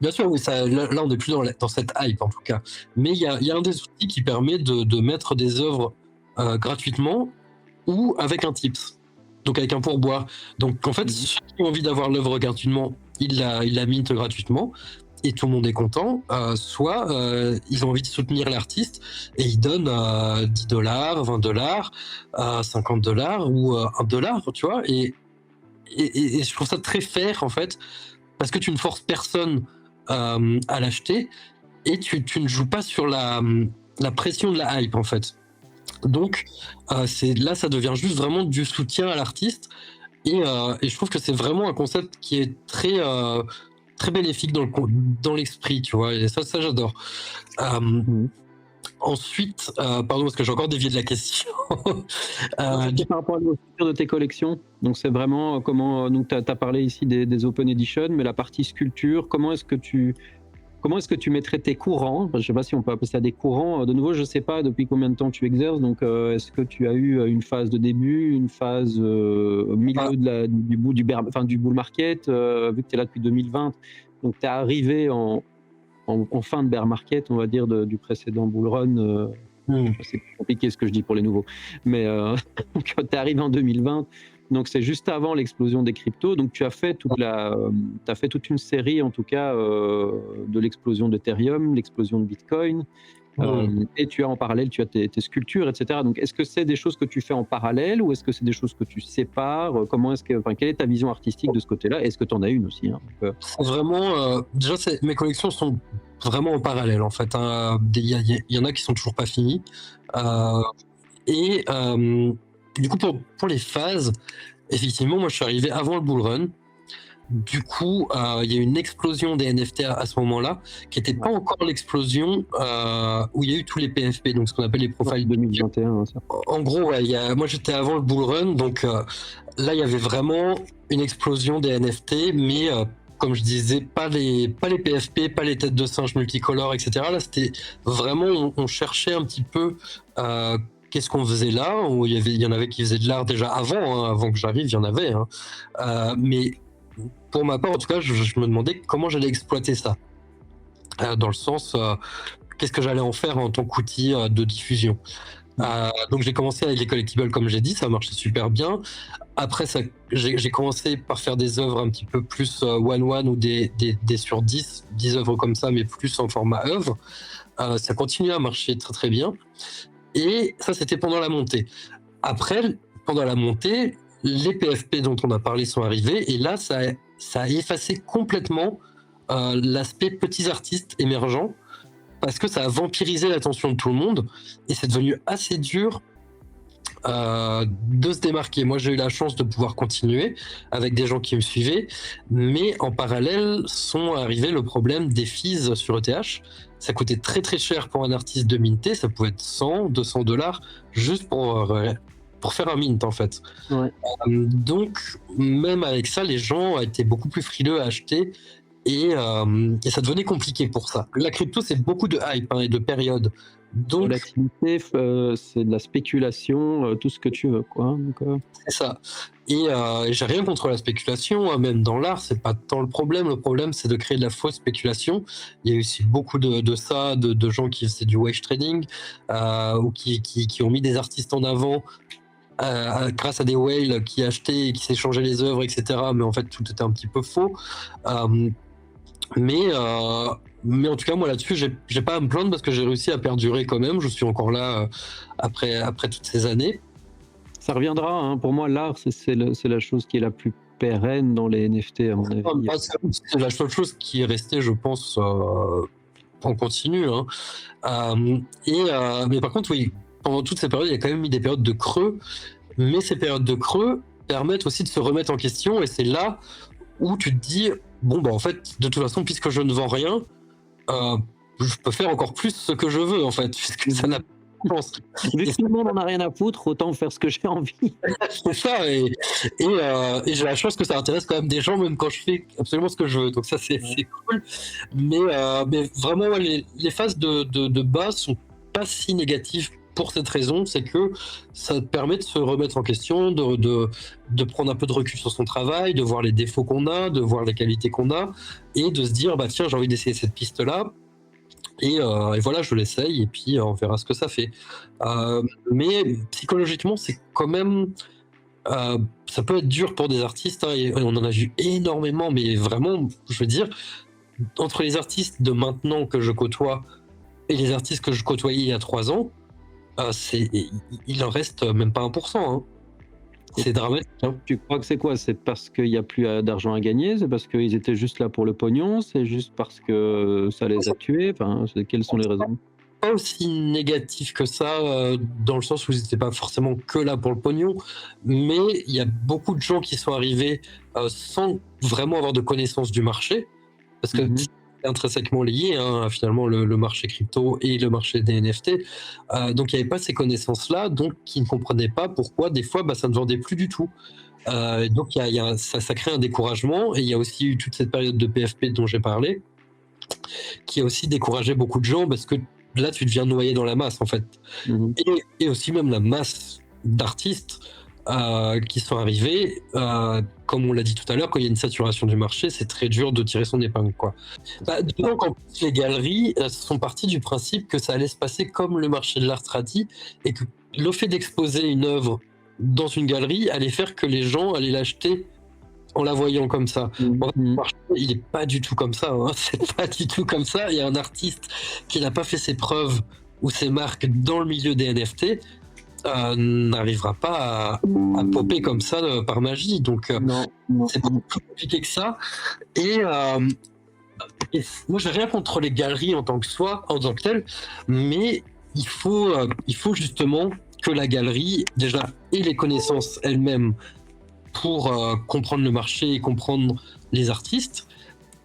Bien sûr, oui, ça, là, on n'est plus dans cette hype en tout cas. Mais il y a un des outils qui permet de mettre des œuvres gratuitement ou avec un tips, donc avec un pourboire. Donc en fait, mmh ceux qui ont envie d'avoir l'œuvre gratuitement, ils la mintent gratuitement et tout le monde est content. Soit ils ont envie de soutenir l'artiste et ils donnent 10 $, 20 $, 50 $ ou 1 $, tu vois. Et je trouve ça très fair en fait, parce que tu ne forces personne à l'acheter et tu ne joues pas sur la pression de la hype en fait. Donc, là, ça devient juste vraiment du soutien à l'artiste et je trouve que c'est vraiment un concept qui est très bénéfique dans l'esprit, tu vois? Et ça j'adore. Hem, mh. ensuite, pardon parce que j'ai encore dévié de la question. Non, Heu, c'était du par rapport à l'ouverture de tes collections. Donc c'est vraiment, comment, donc tu as parlé ici des open edition, mais la partie sculpture, comment est-ce que tu mettrais tes courants? Enfin, je sais pas si on peut appeler ça des courants. De nouveau, je sais pas depuis combien de temps tu exerces, donc est-ce que tu as eu, une phase de début, une phase, au bah, milieu du bout du bull market, vu que tu es là depuis 2020, donc tu es arrivé en fin de bear market, on va dire, du précédent bull run, mmh, c'est compliqué ce que je dis pour les nouveaux, mais donc tu es arrivé en 2020, donc c'est juste avant l'explosion des cryptos, donc tu as fait tu fait toute une série en tout cas, de l'explosion d'Ethereum, l'explosion de Bitcoin, mmh. et tu as en parallèle, tu as tes sculptures et cetera. Donc est-ce que c'est des choses que tu fais en parallèle ou est-ce que c'est des choses que tu sépares? Comment est-ce que, enfin, quelle est ta vision artistique de ce côté-là? Est-ce que tu en as une aussi, hein? Donc, C'est vraiment, déjà mes collections sont vraiment en parallèle en fait, hein. Il y en a qui sont toujours pas finies, heu et du coup pour les phases, effectivement, moi je suis arrivé avant le bull run. Du coup, il y a eu une explosion des NFT à ce moment-là, qui était ouais, pas encore l'explosion, où il y a eu tous les PFP, donc ce qu'on appelle les ouais, profile pictures. 2021, ça. En gros, ouais, moi j'étais avant le bull run, donc là il y avait vraiment une explosion des NFT, mais comme je disais, pas les PFP, pas les têtes de singe multicolores, etc. Là, c'était vraiment, on cherchait un petit peu euh, qu'est-ce qu'on faisait là. Où il y en avait qui faisaient de l'art déjà avant, hein, avant que j'arrive, il y en avait, hein. Mais pour ma part, en tout cas, je me demandais comment j'allais exploiter ça. Dans le sens, qu'est-ce que j'allais en faire en tant qu'outil de diffusion. Mmh. Donc j'ai commencé avec les collectibles comme j'ai dit, ça marchait super bien. Après ça, j'ai commencé par faire des œuvres un petit peu plus one-one ou des sur 10 œuvres comme ça, mais plus en format œuvre. Ça continue à marcher très très bien. Et ça, c'était pendant la montée. Après, pendant la montée, les PFP dont on a parlé sont arrivés, et là, ça a effacé complètement l'aspect petits artistes émergents, parce que ça a vampirisé l'attention de tout le monde, et c'est devenu assez dur de se démarquer. Moi, j'ai eu la chance de pouvoir continuer avec des gens qui me suivaient, mais en parallèle sont arrivés le problème des fees sur ETH. Ça coûtait très très cher pour un artiste de minter, ça pouvait être 100, 200 $ juste pour faire un mint en fait. Ouais. Donc, même avec ça, les gens étaient beaucoup plus frileux à acheter et ça devenait compliqué pour ça. La crypto, c'est beaucoup de hype hein, et de période. Donc, Volatilité, c'est de la spéculation, tout ce que tu veux, quoi, hein, donc c'est ça. Et j'ai rien contre la spéculation, hein, même dans l'art, c'est pas tant le problème. Le problème, c'est de créer de la fausse spéculation. Il y a aussi beaucoup de ça, de gens qui faisaient du wage trading ou qui ont mis des artistes en avant grâce à des whales qui achetaient et qui s'échangeaient les œuvres, etc. Mais en fait, tout était un petit peu faux. Euh, mais en tout cas, moi là-dessus, j'ai pas à me plaindre parce que j'ai réussi à perdurer quand même. Je suis encore là après toutes ces années. ça reviendra, hein. Pour moi, l'art, c'est la chose qui est la plus pérenne dans les NFT, à mon avis. C'est la seule chose qui est restée, je pense, en continu, hein. Mais par contre, oui, pendant toutes ces périodes, il y a quand même eu des périodes de creux. Mais ces périodes de creux permettent aussi de se remettre en question. Et c'est là où tu te dis, bon, bah en fait, de toute façon, puisque je ne vends rien, euh, je peux faire encore plus ce que je veux, en fait, puisque ça n'a Mmh. pas de sens. Vu Et que tout le monde en a rien à foutre, autant faire ce que j'ai envie. c'est ça. Et j'ai la chance que ça intéresse quand même des gens, même quand je fais absolument ce que je veux. Donc ça, Ouais. c'est cool. Mais vraiment, ouais, les phases de base sont pas si négatives pour cette raison, c'est que ça te permet de se remettre en question, de prendre un peu de recul sur son travail, de voir les défauts qu'on a, de voir les qualités qu'on a, et de se dire, bah tiens, j'ai envie d'essayer cette piste-là, et voilà, je l'essaye, et puis on verra ce que ça fait. Mais psychologiquement, c'est quand même, ça peut être dur pour des artistes, hein, et on en a vu énormément, mais vraiment, je veux dire, entre les artistes de maintenant que je côtoie et les artistes que je côtoyais il y a 3 ans, il en reste même pas 1%, hein. Et C'est dramatique, hein. tu crois que c'est quoi? C'est parce qu'il y a plus, d'argent à gagner? C'est parce qu'ils étaient juste là pour le pognon? C'est juste parce que ça les a tués? Enfin, quelles sont les raisons? Pas aussi négatif que ça, dans le sens où ils étaient pas forcément que là pour le pognon, mais il y a beaucoup de gens qui sont arrivés, sans vraiment avoir de connaissance du marché, parce que Mmh. c'est intrinsèquement lié, hein, finalement le marché crypto et le marché des NFT. Donc il y avait pas ces connaissances-là, donc qui ne comprenaient pas pourquoi des fois, bah, ça ne vendait plus du tout. Donc il y a ça crée un découragement, et il y a aussi eu toute cette période de PFP dont j'ai parlé, qui a aussi découragé beaucoup de gens, parce que là, tu deviens noyé dans la masse, en fait. Mmh. Et aussi même la masse d'artistes, qui sont arrivés, comme on l'a dit tout à l'heure, quand il y a une saturation du marché, c'est très dur de tirer son épingle, quoi. Bah, d'autant qu'en plus, les galeries, sont parties du principe que ça allait se passer comme le marché de l'art tradi, et que le fait d'exposer une œuvre dans une galerie allait faire que les gens allaient l'acheter en la voyant comme ça. Mmh En fait, le mh. marché, il est pas du tout comme ça, hein. C'est pas du tout comme ça. Il y a un artiste qui n'a pas fait ses preuves ou ses marques dans le milieu des NFT, n'arrivera pas à popper comme ça, par magie. Donc, Non, non, c'est beaucoup mmh. plus compliqué que ça. Et, moi, j'ai rien contre les galeries en tant que telles, mais il faut justement que la galerie, déjà, ait les connaissances elle-même pour comprendre le marché et comprendre les artistes,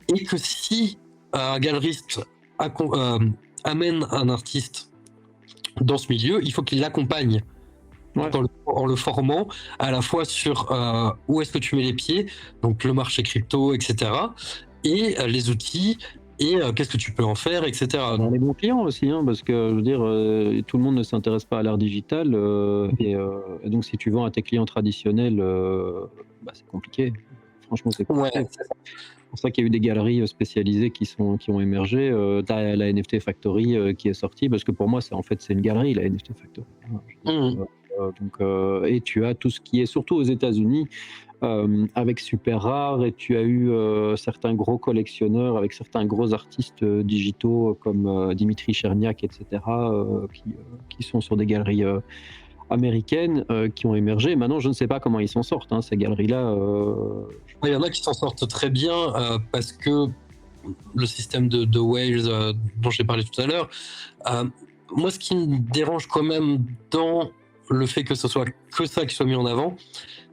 et que si un galeriste amène un artiste dans ce milieu, il faut qu'il l'accompagne Ouais. en le formant à la fois sur où est-ce que tu mets les pieds, donc le marché crypto, etc., et les outils, et qu'est-ce que tu peux en faire, etc. Bah, les bons clients aussi, hein, parce que je veux dire, tout le monde ne s'intéresse pas à l'art digital, et donc si tu vends à tes clients traditionnels, bah, c'est compliqué. Franchement, c'est Ouais, compliqué. C'est pour ça qu'il y a eu des galeries, spécialisées qui ont émergé. Tu as la NFT Factory, qui est sortie, parce que pour moi, c'est en fait, c'est une galerie, la NFT Factory, hein. Je veux mmh. dire, et tu as tout ce qui est surtout aux États-Unis, avec Super Rare, et tu as eu, certains gros collectionneurs avec certains gros artistes, digitaux comme, Dimitri Cherniak et cetera, qui sont sur des galeries, américaines, qui ont émergé. Maintenant, je ne sais pas comment ils s'en sortent, hein, ces galeries-là, Il y en a qui s'en sortent très bien, parce que le système de Wales, dont j'ai parlé tout à l'heure, euh, moi, ce qui me dérange quand même dans le fait que ce soit que ça qui soit mis en avant,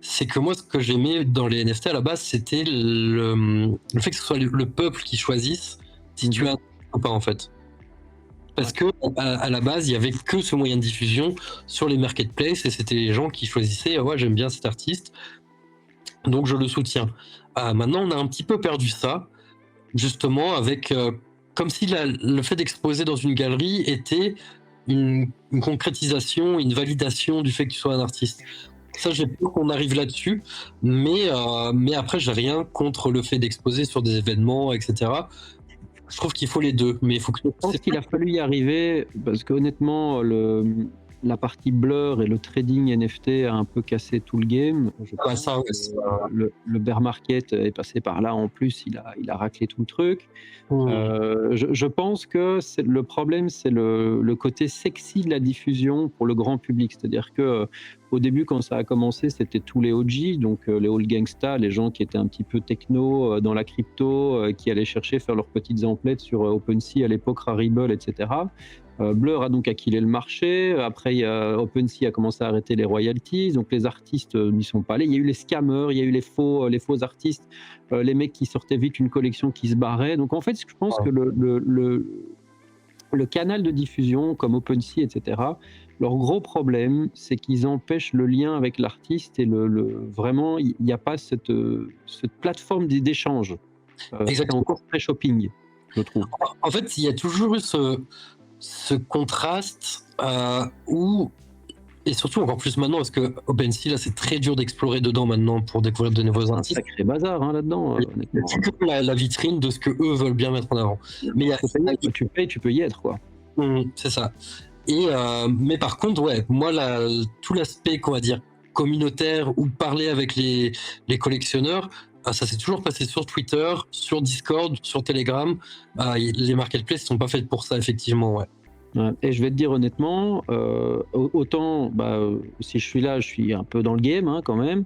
c'est que moi, ce que j'aimais dans les NFT à la base, c'était le fait que ce soit le peuple qui choisisse si tu mmh as un ou pas, en fait. Parce ouais. que à la base, il y avait que ce moyen de diffusion sur les marketplaces, et c'était les gens qui choisissaient, ah ouais, j'aime bien cet artiste, donc je le soutiens. Maintenant, on a un petit peu perdu ça, justement, avec, comme si le fait d'exposer dans une galerie était une concrétisation, une validation du fait que tu sois un artiste. Ça, j'ai peur qu'on arrive là-dessus, mais après, j'ai rien contre le fait d'exposer sur des événements, etc. Je trouve qu'il faut les deux, mais il faut que Je pense c'est qu'il pas. a fallu y arriver parce qu'honnêtement, la partie Blur et le trading NFT a un peu cassé tout le game. Je Ouais, pense ça, ouais, que, le bear market est passé par là en plus, il a raclé tout le truc. mmh, Je pense que c'est le problème, c'est le côté sexy de la diffusion pour le grand public. C'est-à-dire que, au début, quand ça a commencé, c'était tous les OG, donc les old gangsta, les gens qui étaient un petit peu techno, dans la crypto, qui allaient chercher faire leurs petites emplettes sur, OpenSea à l'époque, Rarible et cetera. Blur a donc acquis le marché. Après, il y a OpenSea a commencé à arrêter les royalties, donc les artistes, n'y sont pas allés. Il y a eu les scammers, il y a eu les faux artistes, les mecs qui sortaient vite une collection qui se barrait. Donc en fait, je pense ouais. que le canal de diffusion comme OpenSea, et cetera, leur gros problème, c'est qu'ils empêchent le lien avec l'artiste, et vraiment, il n'y a pas cette plateforme d'échange. C'est Exactement. encore très shopping, je trouve. En fait, il y a toujours eu ce ce contraste où, et surtout encore plus maintenant, parce que OpenSea, là, c'est très dur d'explorer dedans maintenant pour découvrir de nouveaux C'est un artistes. sacré bazar hein, là-dedans, Il y a honnêtement. c'est que la vitrine de ce que eux veulent bien mettre en avant. Mais il y a, Faut payer, quoi. Tu payes, tu peux y être, quoi. c'est ça. Et mais par contre, ouais, moi, tout l'aspect, qu'on va dire, communautaire ou parler avec les collectionneurs, ça s'est toujours passé sur Twitter, sur Discord, sur Telegram. Les marketplaces sont pas faites pour ça, effectivement, ouais. Ouais. Et je vais te dire honnêtement, autant si je suis là, je suis un peu dans le game hein, quand même.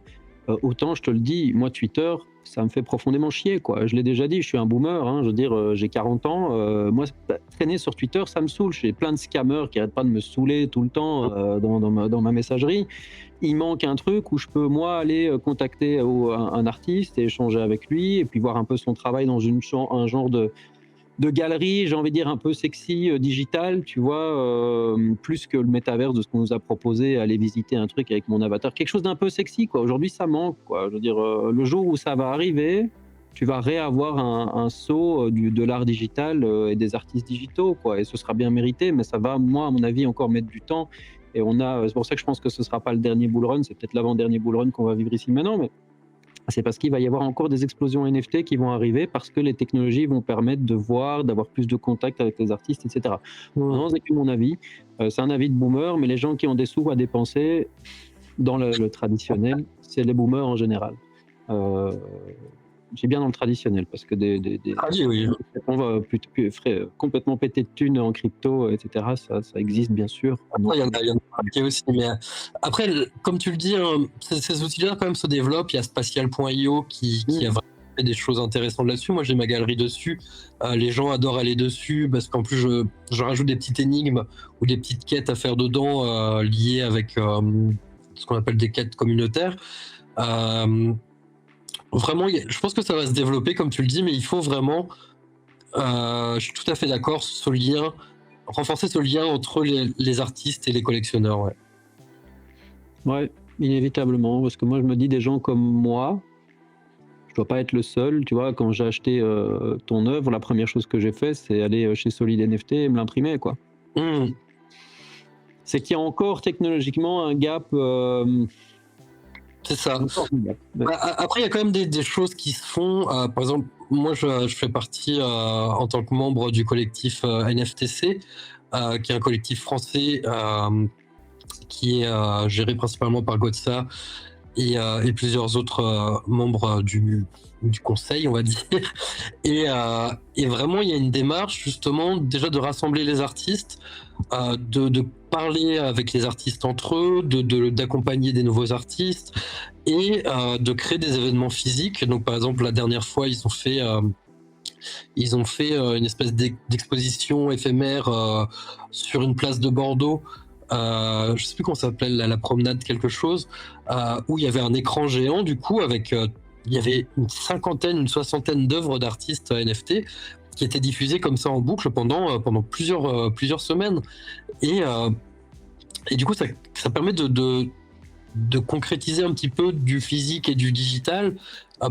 Autant je te le dis, moi Twitter, ça me fait profondément chier quoi. Je l'ai déjà dit, je suis un boomer. Hein, je veux dire, j'ai 40 ans. Moi, traîner sur Twitter, ça me saoule. J'ai plein de scammers qui arrêtent pas de me saouler tout le temps dans ma messagerie. Il manque un truc où je peux moi aller contacter un artiste et échanger avec lui et puis voir un peu son travail dans un genre de galerie, j'ai envie de dire un peu sexy, digital, tu vois, plus que le métavers de ce qu'on nous a proposé, aller visiter un truc avec mon avatar. Quelque chose d'un peu sexy, quoi. Aujourd'hui, ça manque, quoi. Je veux dire, le jour où ça va arriver, tu vas réavoir un saut de l'art digital et des artistes digitaux, quoi. Et ce sera bien mérité, mais ça va, moi, à mon avis, encore mettre du temps. Et c'est pour ça que je pense que ce sera pas le dernier bull run, c'est peut-être l'avant-dernier bull run qu'on va vivre ici maintenant, mais c'est parce qu'il va y avoir encore des explosions NFT qui vont arriver parce que les technologies vont permettre de voir, d'avoir plus de contact avec les artistes, etc. Maintenant, c'est que mon avis. C'est un avis de boomer, mais les gens qui ont des sous à dépenser dans le traditionnel, c'est les boomers en général. J'ai bien dans le traditionnel parce que Oui. on va complètement péter de thunes en crypto, etc. Ça existe bien sûr. Après, il y en a qui aussi, mais après, comme tu le dis, hein, ces outils-là quand même se développent. Il y a Spatial.io qui a vraiment fait des choses intéressantes là-dessus. Moi, j'ai ma galerie dessus. Les gens adorent aller dessus parce qu'en plus, je rajoute des petites énigmes ou des petites quêtes à faire dedans liées avec ce qu'on appelle des quêtes communautaires. Vraiment, je pense que ça va se développer, comme tu le dis, mais il faut vraiment, je suis tout à fait d'accord, renforcer ce lien entre les artistes et les collectionneurs. Ouais. Ouais, inévitablement, parce que moi je me dis des gens comme moi, je dois pas être le seul, tu vois, quand j'ai acheté ton œuvre, la première chose que j'ai fait, c'est aller chez Solid NFT et me l'imprimer, quoi. C'est qu'il y a encore technologiquement un gap. C'est ça. Après, il y a quand même des choses qui se font. Par exemple, moi, je fais partie en tant que membre du collectif NFTC, qui est un collectif français qui est géré principalement par Gotsa et plusieurs autres membres du conseil, on va dire. Et vraiment, il y a une démarche justement déjà de rassembler les artistes, de parler avec les artistes entre eux, d'accompagner des nouveaux artistes et de créer des événements physiques. Donc par exemple, la dernière fois, ils ont fait une espèce d'exposition éphémère sur une place de Bordeaux. Je sais plus comment ça s'appelait, la promenade quelque chose, où il y avait un écran géant du coup avec il y avait une soixantaine d'œuvres d'artistes NFT qui étaient diffusées comme ça en boucle pendant plusieurs semaines. Et du coup, ça permet de concrétiser un petit peu du physique et du digital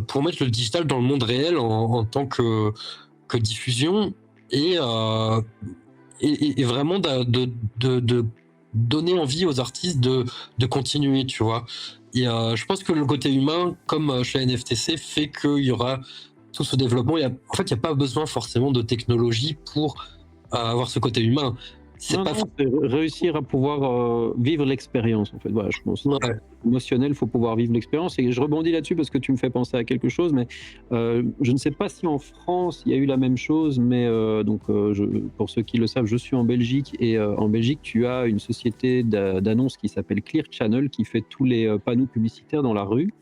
pour mettre le digital dans le monde réel en tant que diffusion et vraiment de donner envie aux artistes de continuer, tu vois. Et je pense que le côté humain, comme chez NFTC, fait qu'il y aura tout ce développement. En fait, il n'y a pas besoin forcément de technologie pour avoir ce côté humain. C'est réussir à pouvoir vivre l'expérience, en fait. Voilà, je pense. Ouais. Émotionnel, il faut pouvoir vivre l'expérience. Et je rebondis là-dessus parce que tu me fais penser à quelque chose, mais je ne sais pas si en France il y a eu la même chose, mais pour ceux qui le savent, je suis en Belgique et en Belgique, tu as une société d'annonces qui s'appelle Clear Channel qui fait tous les panneaux publicitaires dans la rue.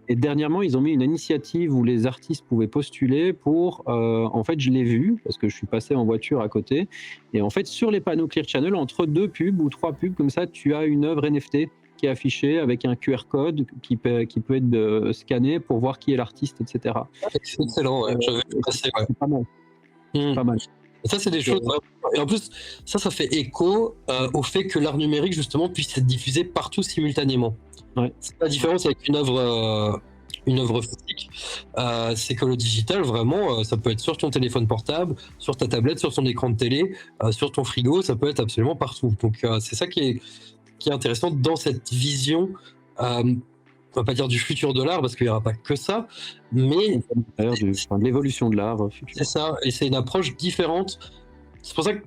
Et dernièrement, ils ont mis une initiative où les artistes pouvaient postuler pour. En fait, je l'ai vu parce que je suis passé en voiture à côté. Et en fait, sur les panneaux Clear Channel, entre 2 pubs ou 3 pubs comme ça, tu as une œuvre NFT qui est affichée avec un QR code qui peut être scanné pour voir qui est l'artiste, etc. C'est excellent, ouais. J'avais vu passer, ouais. C'est pas mal. Pas mal. Et ça, c'est des choses. Et en plus, ça fait écho au fait que l'art numérique, justement, puisse être diffusé partout simultanément. Ouais. C'est la différence avec une œuvre une œuvre physique, c'est que le digital vraiment, ça peut être sur ton téléphone portable, sur ta tablette, sur ton écran de télé, sur ton frigo, ça peut être absolument partout. Donc c'est ça qui est intéressant dans cette vision, on va pas dire du futur de l'art parce qu'il y aura pas que ça, mais D'ailleurs, enfin, de l'évolution de l'art c'est futur. ça et c'est une approche différente. C'est pour ça que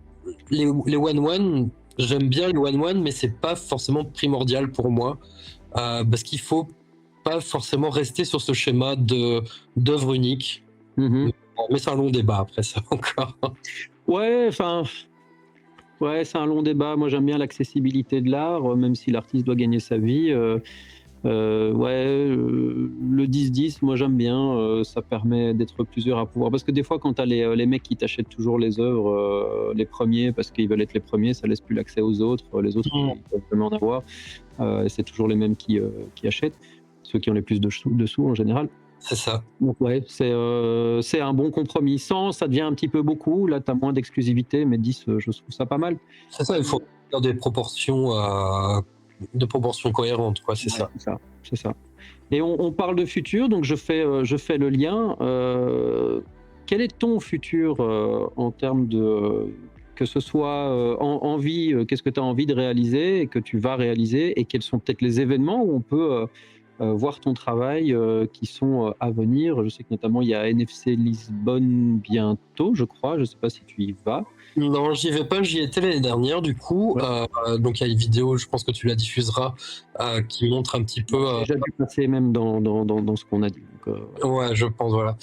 les one-one, j'aime bien les one-one, mais c'est pas forcément primordial pour moi, parce qu'il faut pas forcément rester sur ce schéma d'œuvre unique. Mhm. Mais c'est un long débat après ça encore. Ouais, enfin, ouais, c'est un long débat. Moi, j'aime bien l'accessibilité de l'art, même si l'artiste doit gagner sa vie. Ouais, le 10-10, moi j'aime bien, ça permet d'être plusieurs à pouvoir. Parce que des fois, quand tu as les mecs qui t'achètent toujours les œuvres, les premiers, parce qu'ils veulent être les premiers, ça laisse plus l'accès aux autres. Les autres, Mmh, ils peuvent jamais en avoir. Et c'est toujours les mêmes qui achètent, ceux qui ont les plus de sous en général. c'est ça. Donc ouais, c'est un bon compromis. 100, ça devient un petit peu beaucoup. Là, tu as moins d'exclusivité, mais 10, je trouve ça pas mal. C'est ça, il faut faire des proportions cohérentes, quoi, c'est Ouais, ça. c'est ça, c'est ça. Et on parle de futur, donc je fais le lien. Quel est ton futur, en termes de que ce soit, envie, qu'est-ce que tu as envie de réaliser et que tu vas réaliser? Et quels sont peut-être les événements où on peut, voir ton travail, qui sont, à venir? Je sais que notamment il y a NFC Lisbonne bientôt, je crois, je ne sais pas si tu y vas? Non, j'y vais pas, j'y étais l'année dernière du coup, Ouais. donc il y a une vidéo, je pense que tu la diffuseras, qui montre un petit peu, Déjà dû passer même dans ce qu'on a dit, donc ouais. ouais, je pense, voilà.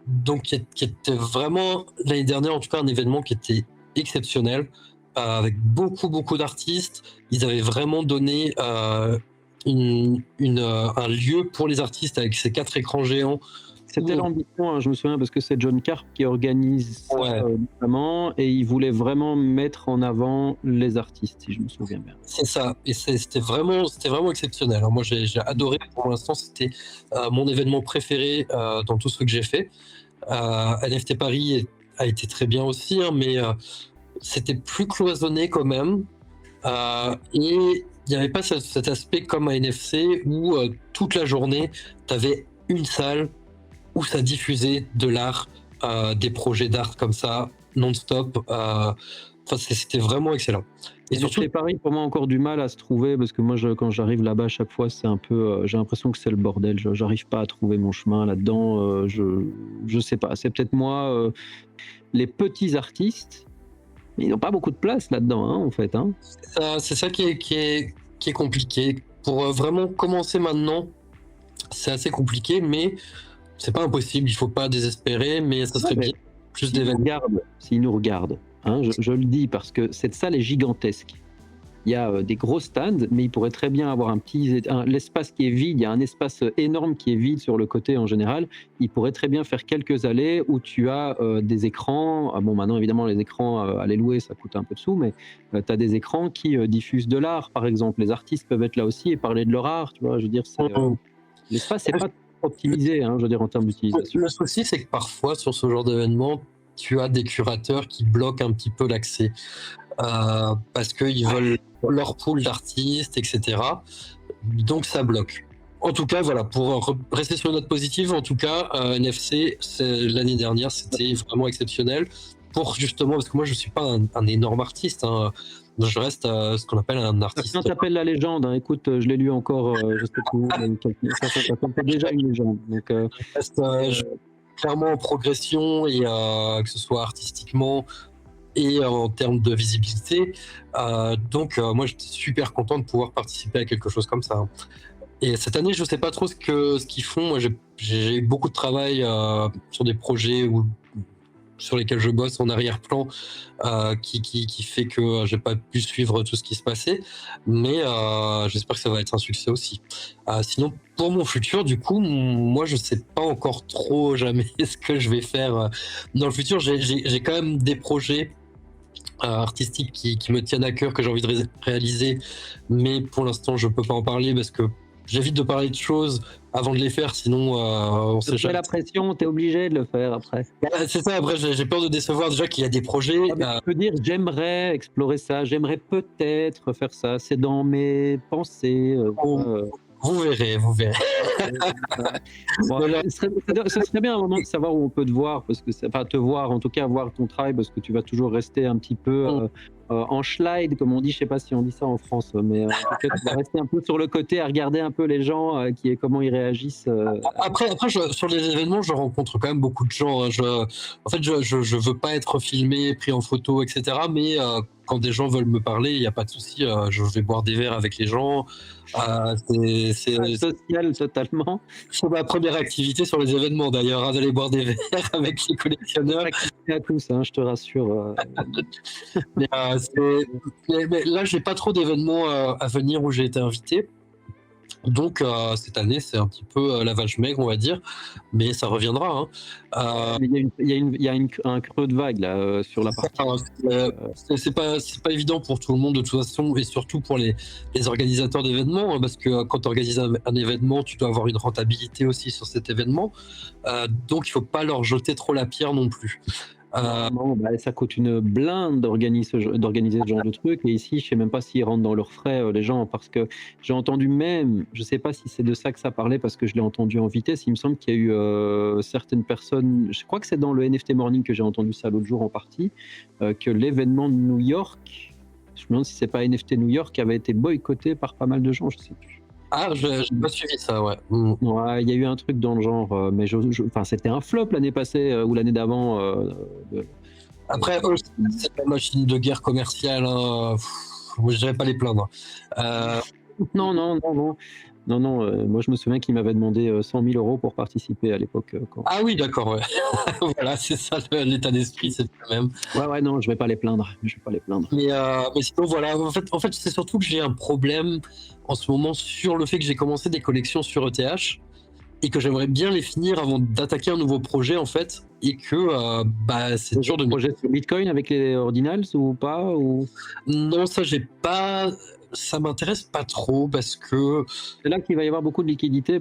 Donc qui était vraiment l'année dernière, en tout cas, un événement qui était exceptionnel, avec beaucoup, beaucoup d'artistes. Ils avaient vraiment donné, un lieu pour les artistes avec ces 4 écrans géants C'était où on l'ambition, hein, je me souviens parce que c'est John Carp qui organise ça, ouais. notamment et il voulait vraiment mettre en avant les artistes, si je me souviens bien. C'est ça et c'était vraiment exceptionnel, hein. Moi, j'ai adoré. Pour l'instant, c'était, mon événement préféré, dans tout ce que j'ai fait. NFT Paris a été très bien aussi, hein, mais c'était plus cloisonné quand même, et il n'y avait pas cet aspect comme à NFC où, toute la journée, tu avais une salle où ça diffusait de l'art, des projets d'art comme ça, non-stop, enfin, c'était vraiment excellent et surtout NFT Paris, pour moi, encore du mal à se trouver parce que moi, quand j'arrive là-bas, à chaque fois, c'est un peu, j'ai l'impression que c'est le bordel. Je j'arrive pas à trouver mon chemin là-dedans, je sais pas. C'est peut-être moi, les petits artistes, mais ils n'ont pas beaucoup de place là-dedans, hein, en fait, hein. c'est ça qui est compliqué. Pour, vraiment commencer maintenant, c'est assez compliqué, mais c'est pas impossible, il faut pas désespérer, mais ça Ouais, serait bien mais plus d'événements. s'ils nous regardent, hein, je le dis parce que cette salle est gigantesque. Il y a, des gros stands, mais il pourrait très bien avoir l'espace qui est vide, il y a un espace, énorme qui est vide sur le côté en général. Il pourrait très bien faire quelques allées où tu as, des écrans. Ah bon, maintenant évidemment les écrans, à les louer, ça coûte un peu de sous, mais, tu as des écrans qui, diffusent de l'art, par exemple. Les artistes peuvent être là aussi et parler de leur art, tu vois? Je veux dire, Mmh. l'espace n'est pas optimisé, hein, je veux dire en termes d'utilisation. Le souci, c'est que parfois, sur ce genre d'événement, tu as des curateurs qui bloquent un petit peu l'accès, parce qu'ils veulent leur pool d'artistes, et cetera. Donc ça bloque. En tout cas, voilà, pour rester sur une note positive, en tout cas, NFC, l'année dernière, c'était vraiment exceptionnel. Pour justement, parce que moi, je suis pas un énorme artiste, hein, je reste ce qu'on appelle un Certains artiste. t'appellent la légende, hein. Écoute, je l'ai lu encore, je sais plus où, mais certains t'appellent tu déjà une légende, donc Je reste heu clairement en progression et que ce soit artistiquement et en termes de visibilité. Donc, moi, j'étais super content de pouvoir participer à quelque chose comme ça, hein. Et cette année, je sais pas trop ce qu'ils font. Moi, j'ai eu beaucoup de travail sur des projets sur lesquels je bosse en arrière-plan, qui fait que j'ai pas pu suivre tout ce qui se passait. Mais j'espère que ça va être un succès aussi. Sinon, pour mon futur, du coup, moi, je sais pas encore trop jamais ce que je vais faire dans le futur. J'ai quand même des projets artistiques qui me tiennent à cœur, que j'ai envie de réaliser, mais pour l'instant, je peux pas en parler parce que j'évite de parler de choses avant de les faire, sinon on Ça sait te met jamais. la pression, tu es obligé de le faire après. C'est ça, après j'ai peur de décevoir déjà qu'il y a des projets. Ah mais tu peux dire: «J'aimerais explorer ça, j'aimerais peut-être faire ça, c'est dans mes pensées», Au voilà, Vous verrez, vous verrez. Bon, Mais là, ce serait bien à un moment de savoir où on peut te voir, parce que enfin te voir, en tout cas voir ton travail, parce que tu vas toujours rester un petit peu en Schleid, comme on dit. Je sais pas si on dit ça en France, mais en tout cas, tu vas rester un peu sur le côté à regarder un peu les gens, comment ils réagissent. après sur les événements, je rencontre quand même beaucoup de gens, hein. En fait, je veux pas être filmé, pris en photo, etc. Mais quand des gens veulent me parler, il n'y a pas de souci. Je vais boire des verres avec les gens. Pas social totalement. C'est ma première activité sur les événements d'ailleurs, hein, d'aller boire des verres avec les Notre collectionneurs. activité à tous, hein, je te rassure. Mais, mais là, j'ai pas trop d'événements à venir où j'ai été invité. Donc cette année, c'est un petit peu la vache maigre, on va dire, mais ça reviendra, hein. Mais il y a un creux de vague là, sur la partie. Enfin, c'est pas évident pour tout le monde de toute façon, et surtout pour les organisateurs d'événements, hein, parce que quand tu organises un événement, tu dois avoir une rentabilité aussi sur cet événement. Donc il faut pas leur jeter trop la pierre non plus. Non, non, bah, ça coûte une blinde d'organiser ce genre de truc, et ici, je sais même pas s'ils rentrent dans leurs frais, les gens, parce que j'ai entendu même, je sais pas si c'est de ça que ça parlait parce que je l'ai entendu en vitesse, il me semble qu'il y a eu, certaines personnes, je crois que c'est dans le NFT Morning que j'ai entendu ça l'autre jour en partie, que l'événement de New York, je me demande si c'est pas NFT New York, avait été boycotté par pas mal de gens, je sais plus. Ah, j'ai pas suivi ça, ouais. Mm. Ouais, il y a eu un truc dans le genre, mais enfin, c'était un flop l'année passée, ou l'année d'avant, de Après, eux, c'est la machine de guerre commerciale, hein. Moi, je dirais pas les plaindre. Euh, non, non, non, non. Non, non, moi je me souviens qu'il m'avait demandé, 100 000 € pour participer à l'époque, quand ah oui, d'accord, ouais. Voilà, c'est ça l'état d'esprit, c'est le même. ouais, ouais, non, je vais pas les plaindre, je vais pas les plaindre. Mais sinon, voilà, en fait c'est surtout que j'ai un problème en ce moment sur le fait que j'ai commencé des collections sur ETH et que j'aimerais bien les finir avant d'attaquer un nouveau projet, en fait, et que bah, c'est dur de m'y. Projet sur Bitcoin avec les ordinals ou pas? Ou Non, ça, j'ai pas. Ça m'intéresse pas trop parce que c'est là qu'il va y avoir beaucoup de liquidités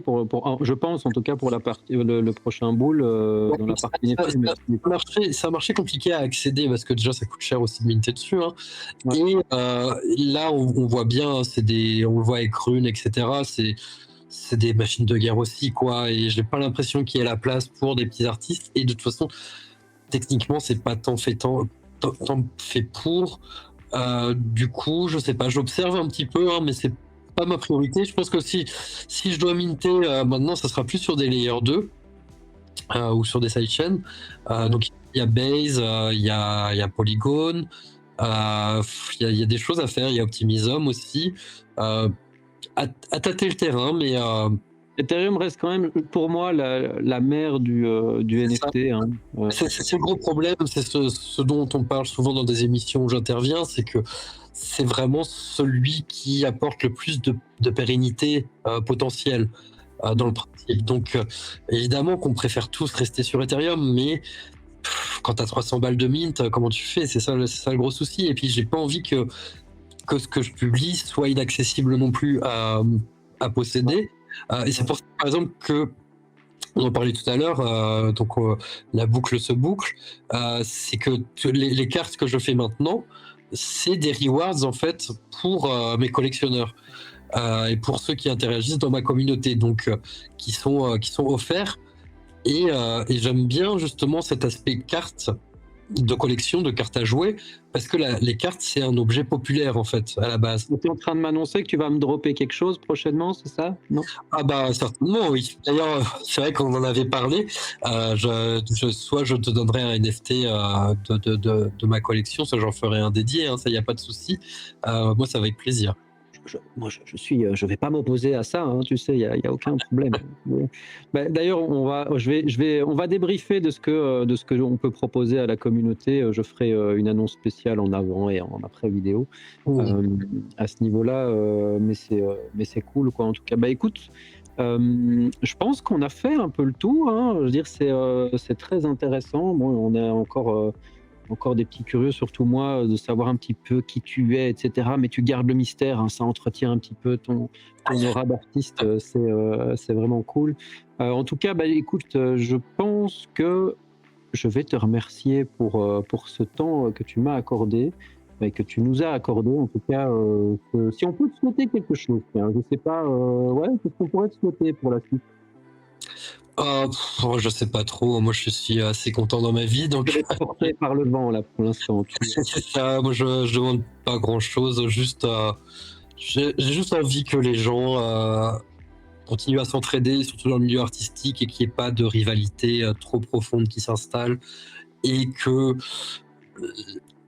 je pense en tout cas pour la partie le prochain bull, dans la partie ça, NFT, mais c'est un marché compliqué à accéder parce que déjà ça coûte cher aussi de minter dessus, hein. ouais. Et là, on voit bien, on le voit avec Rune, etc. C'est des machines de guerre aussi, quoi. Et j'ai pas l'impression qu'il y ait la place pour des petits artistes. Et de toute façon, techniquement, c'est pas tant fait pour. Du coup, je sais pas, j'observe un petit peu, hein, mais c'est pas ma priorité. Je pense que si je dois minter maintenant, ça sera plus sur des layers 2 ou sur des sidechains. Donc il y a Base, il y a Polygon, il y a des choses à faire, il y a Optimism aussi. Euh, à tâter le terrain, mais Ethereum reste quand même pour moi la mère du c'est ça. NFT, hein. C'est le gros problème, c'est ce dont on parle souvent dans des émissions où j'interviens, c'est que c'est vraiment celui qui apporte le plus de pérennité potentielle dans le principe. Donc évidemment qu'on préfère tous rester sur Ethereum, mais quand tu as 300 balles de mint, comment tu fais? C'est ça le gros souci. Et puis j'ai pas envie que ce que je publie soit inaccessible non plus à posséder. Et c'est pour ça, par exemple, que on en parlait tout à l'heure, donc la boucle se boucle. C'est que les cartes que je fais maintenant, c'est des rewards en fait pour mes collectionneurs et pour ceux qui interagissent dans ma communauté, donc qui sont offerts. Et j'aime bien justement cet aspect carte de collection, de cartes à jouer, parce que les cartes, c'est un objet populaire en fait à la base. Tu es en train de m'annoncer que tu vas me dropper quelque chose prochainement, c'est ça? Non? Ah bah certainement, oui. D'ailleurs, c'est vrai qu'on en avait parlé. Soit je te donnerai un NFT de ma collection, soit j'en ferai un dédié, hein, ça y a pas de souci. Moi, ça va avec plaisir. Moi, je vais pas m'opposer à ça, hein, tu sais, il y a aucun problème. Bah, d'ailleurs, on va débriefer de ce que on peut proposer à la communauté. Je ferai une annonce spéciale en avant et en après vidéo Oui. à ce niveau-là, mais c'est cool, quoi. En tout cas, bah écoute, je pense qu'on a fait un peu le tour, hein. Je veux dire, c'est très intéressant. Bon, on a encore des petits curieux, surtout moi, de savoir un petit peu qui tu es, et cetera. Mais tu gardes le mystère, hein, ça entretient un petit peu ton aura d'artiste, c'est vraiment cool. En tout cas, bah, écoute, je pense que je vais te remercier pour ce temps, que tu m'as accordé. que tu nous as accordé. En tout cas, si on peut te souhaiter quelque chose, tiens, je sais pas, ouais, qu'est-ce qu'on pourrait te souhaiter pour la suite? Je sais pas trop. Moi, je suis assez content dans ma vie, Tu te donc laisses porter par le vent là pour l'instant, c'est ça. Moi, je demande pas grand-chose. Juste, j'ai juste envie que les gens continuent à s'entraider, surtout dans le milieu artistique, et qu'il n'y ait pas de rivalité trop profonde qui s'installe, et que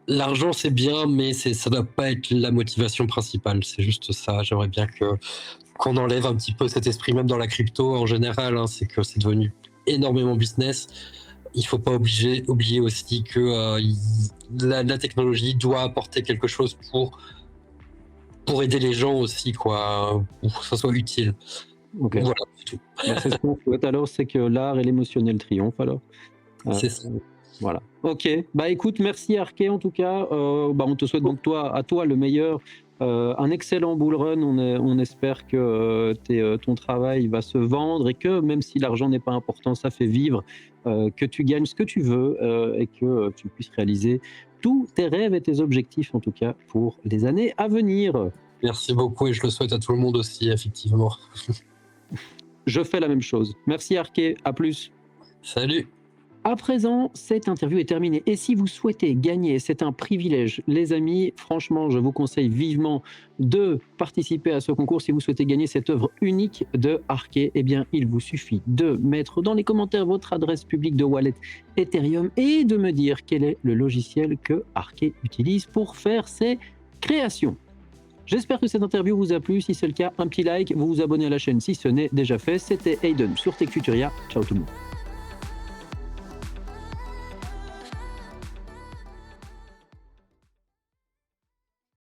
l'argent c'est bien, mais ça doit pas être la motivation principale. C'est juste ça. J'aimerais bien que qu'on enlève un petit peu cet esprit, même dans la crypto en général, hein, c'est que c'est devenu énormément business. Il faut pas oublier aussi que la technologie doit apporter quelque chose pour aider les gens aussi, quoi, pour que ça soit utile. OK. Voilà, c'est tout. Bah, c'est ce qu'on souhaite alors, c'est que l'art et l'émotionnel triomphent alors. Heu, C'est ça. voilà. OK. Bah, écoute, merci Arké en tout cas. Bah, on te souhaite donc à toi le meilleur, un excellent bull run. On espère que, ton travail va se vendre et que même si l'argent n'est pas important, ça fait vivre, que tu gagnes ce que tu veux, et que, tu puisses réaliser tous tes rêves et tes objectifs en tout cas pour les années à venir. Merci beaucoup, et je le souhaite à tout le monde aussi, effectivement. Je fais la même chose. Merci Arké, à plus. Salut. À présent, cette interview est terminée. Et si vous souhaitez gagner, c'est un privilège, les amis. Franchement, je vous conseille vivement de participer à ce concours. Si vous souhaitez gagner cette œuvre unique de Arké, eh bien, il vous suffit de mettre dans les commentaires votre adresse publique de wallet Ethereum et de me dire quel est le logiciel que Arké utilise pour faire ses créations. J'espère que cette interview vous a plu. Si c'est le cas, un petit like, vous vous abonnez à la chaîne si ce n'est déjà fait. C'était Hayden sur Tech Futuria. Ciao tout le monde.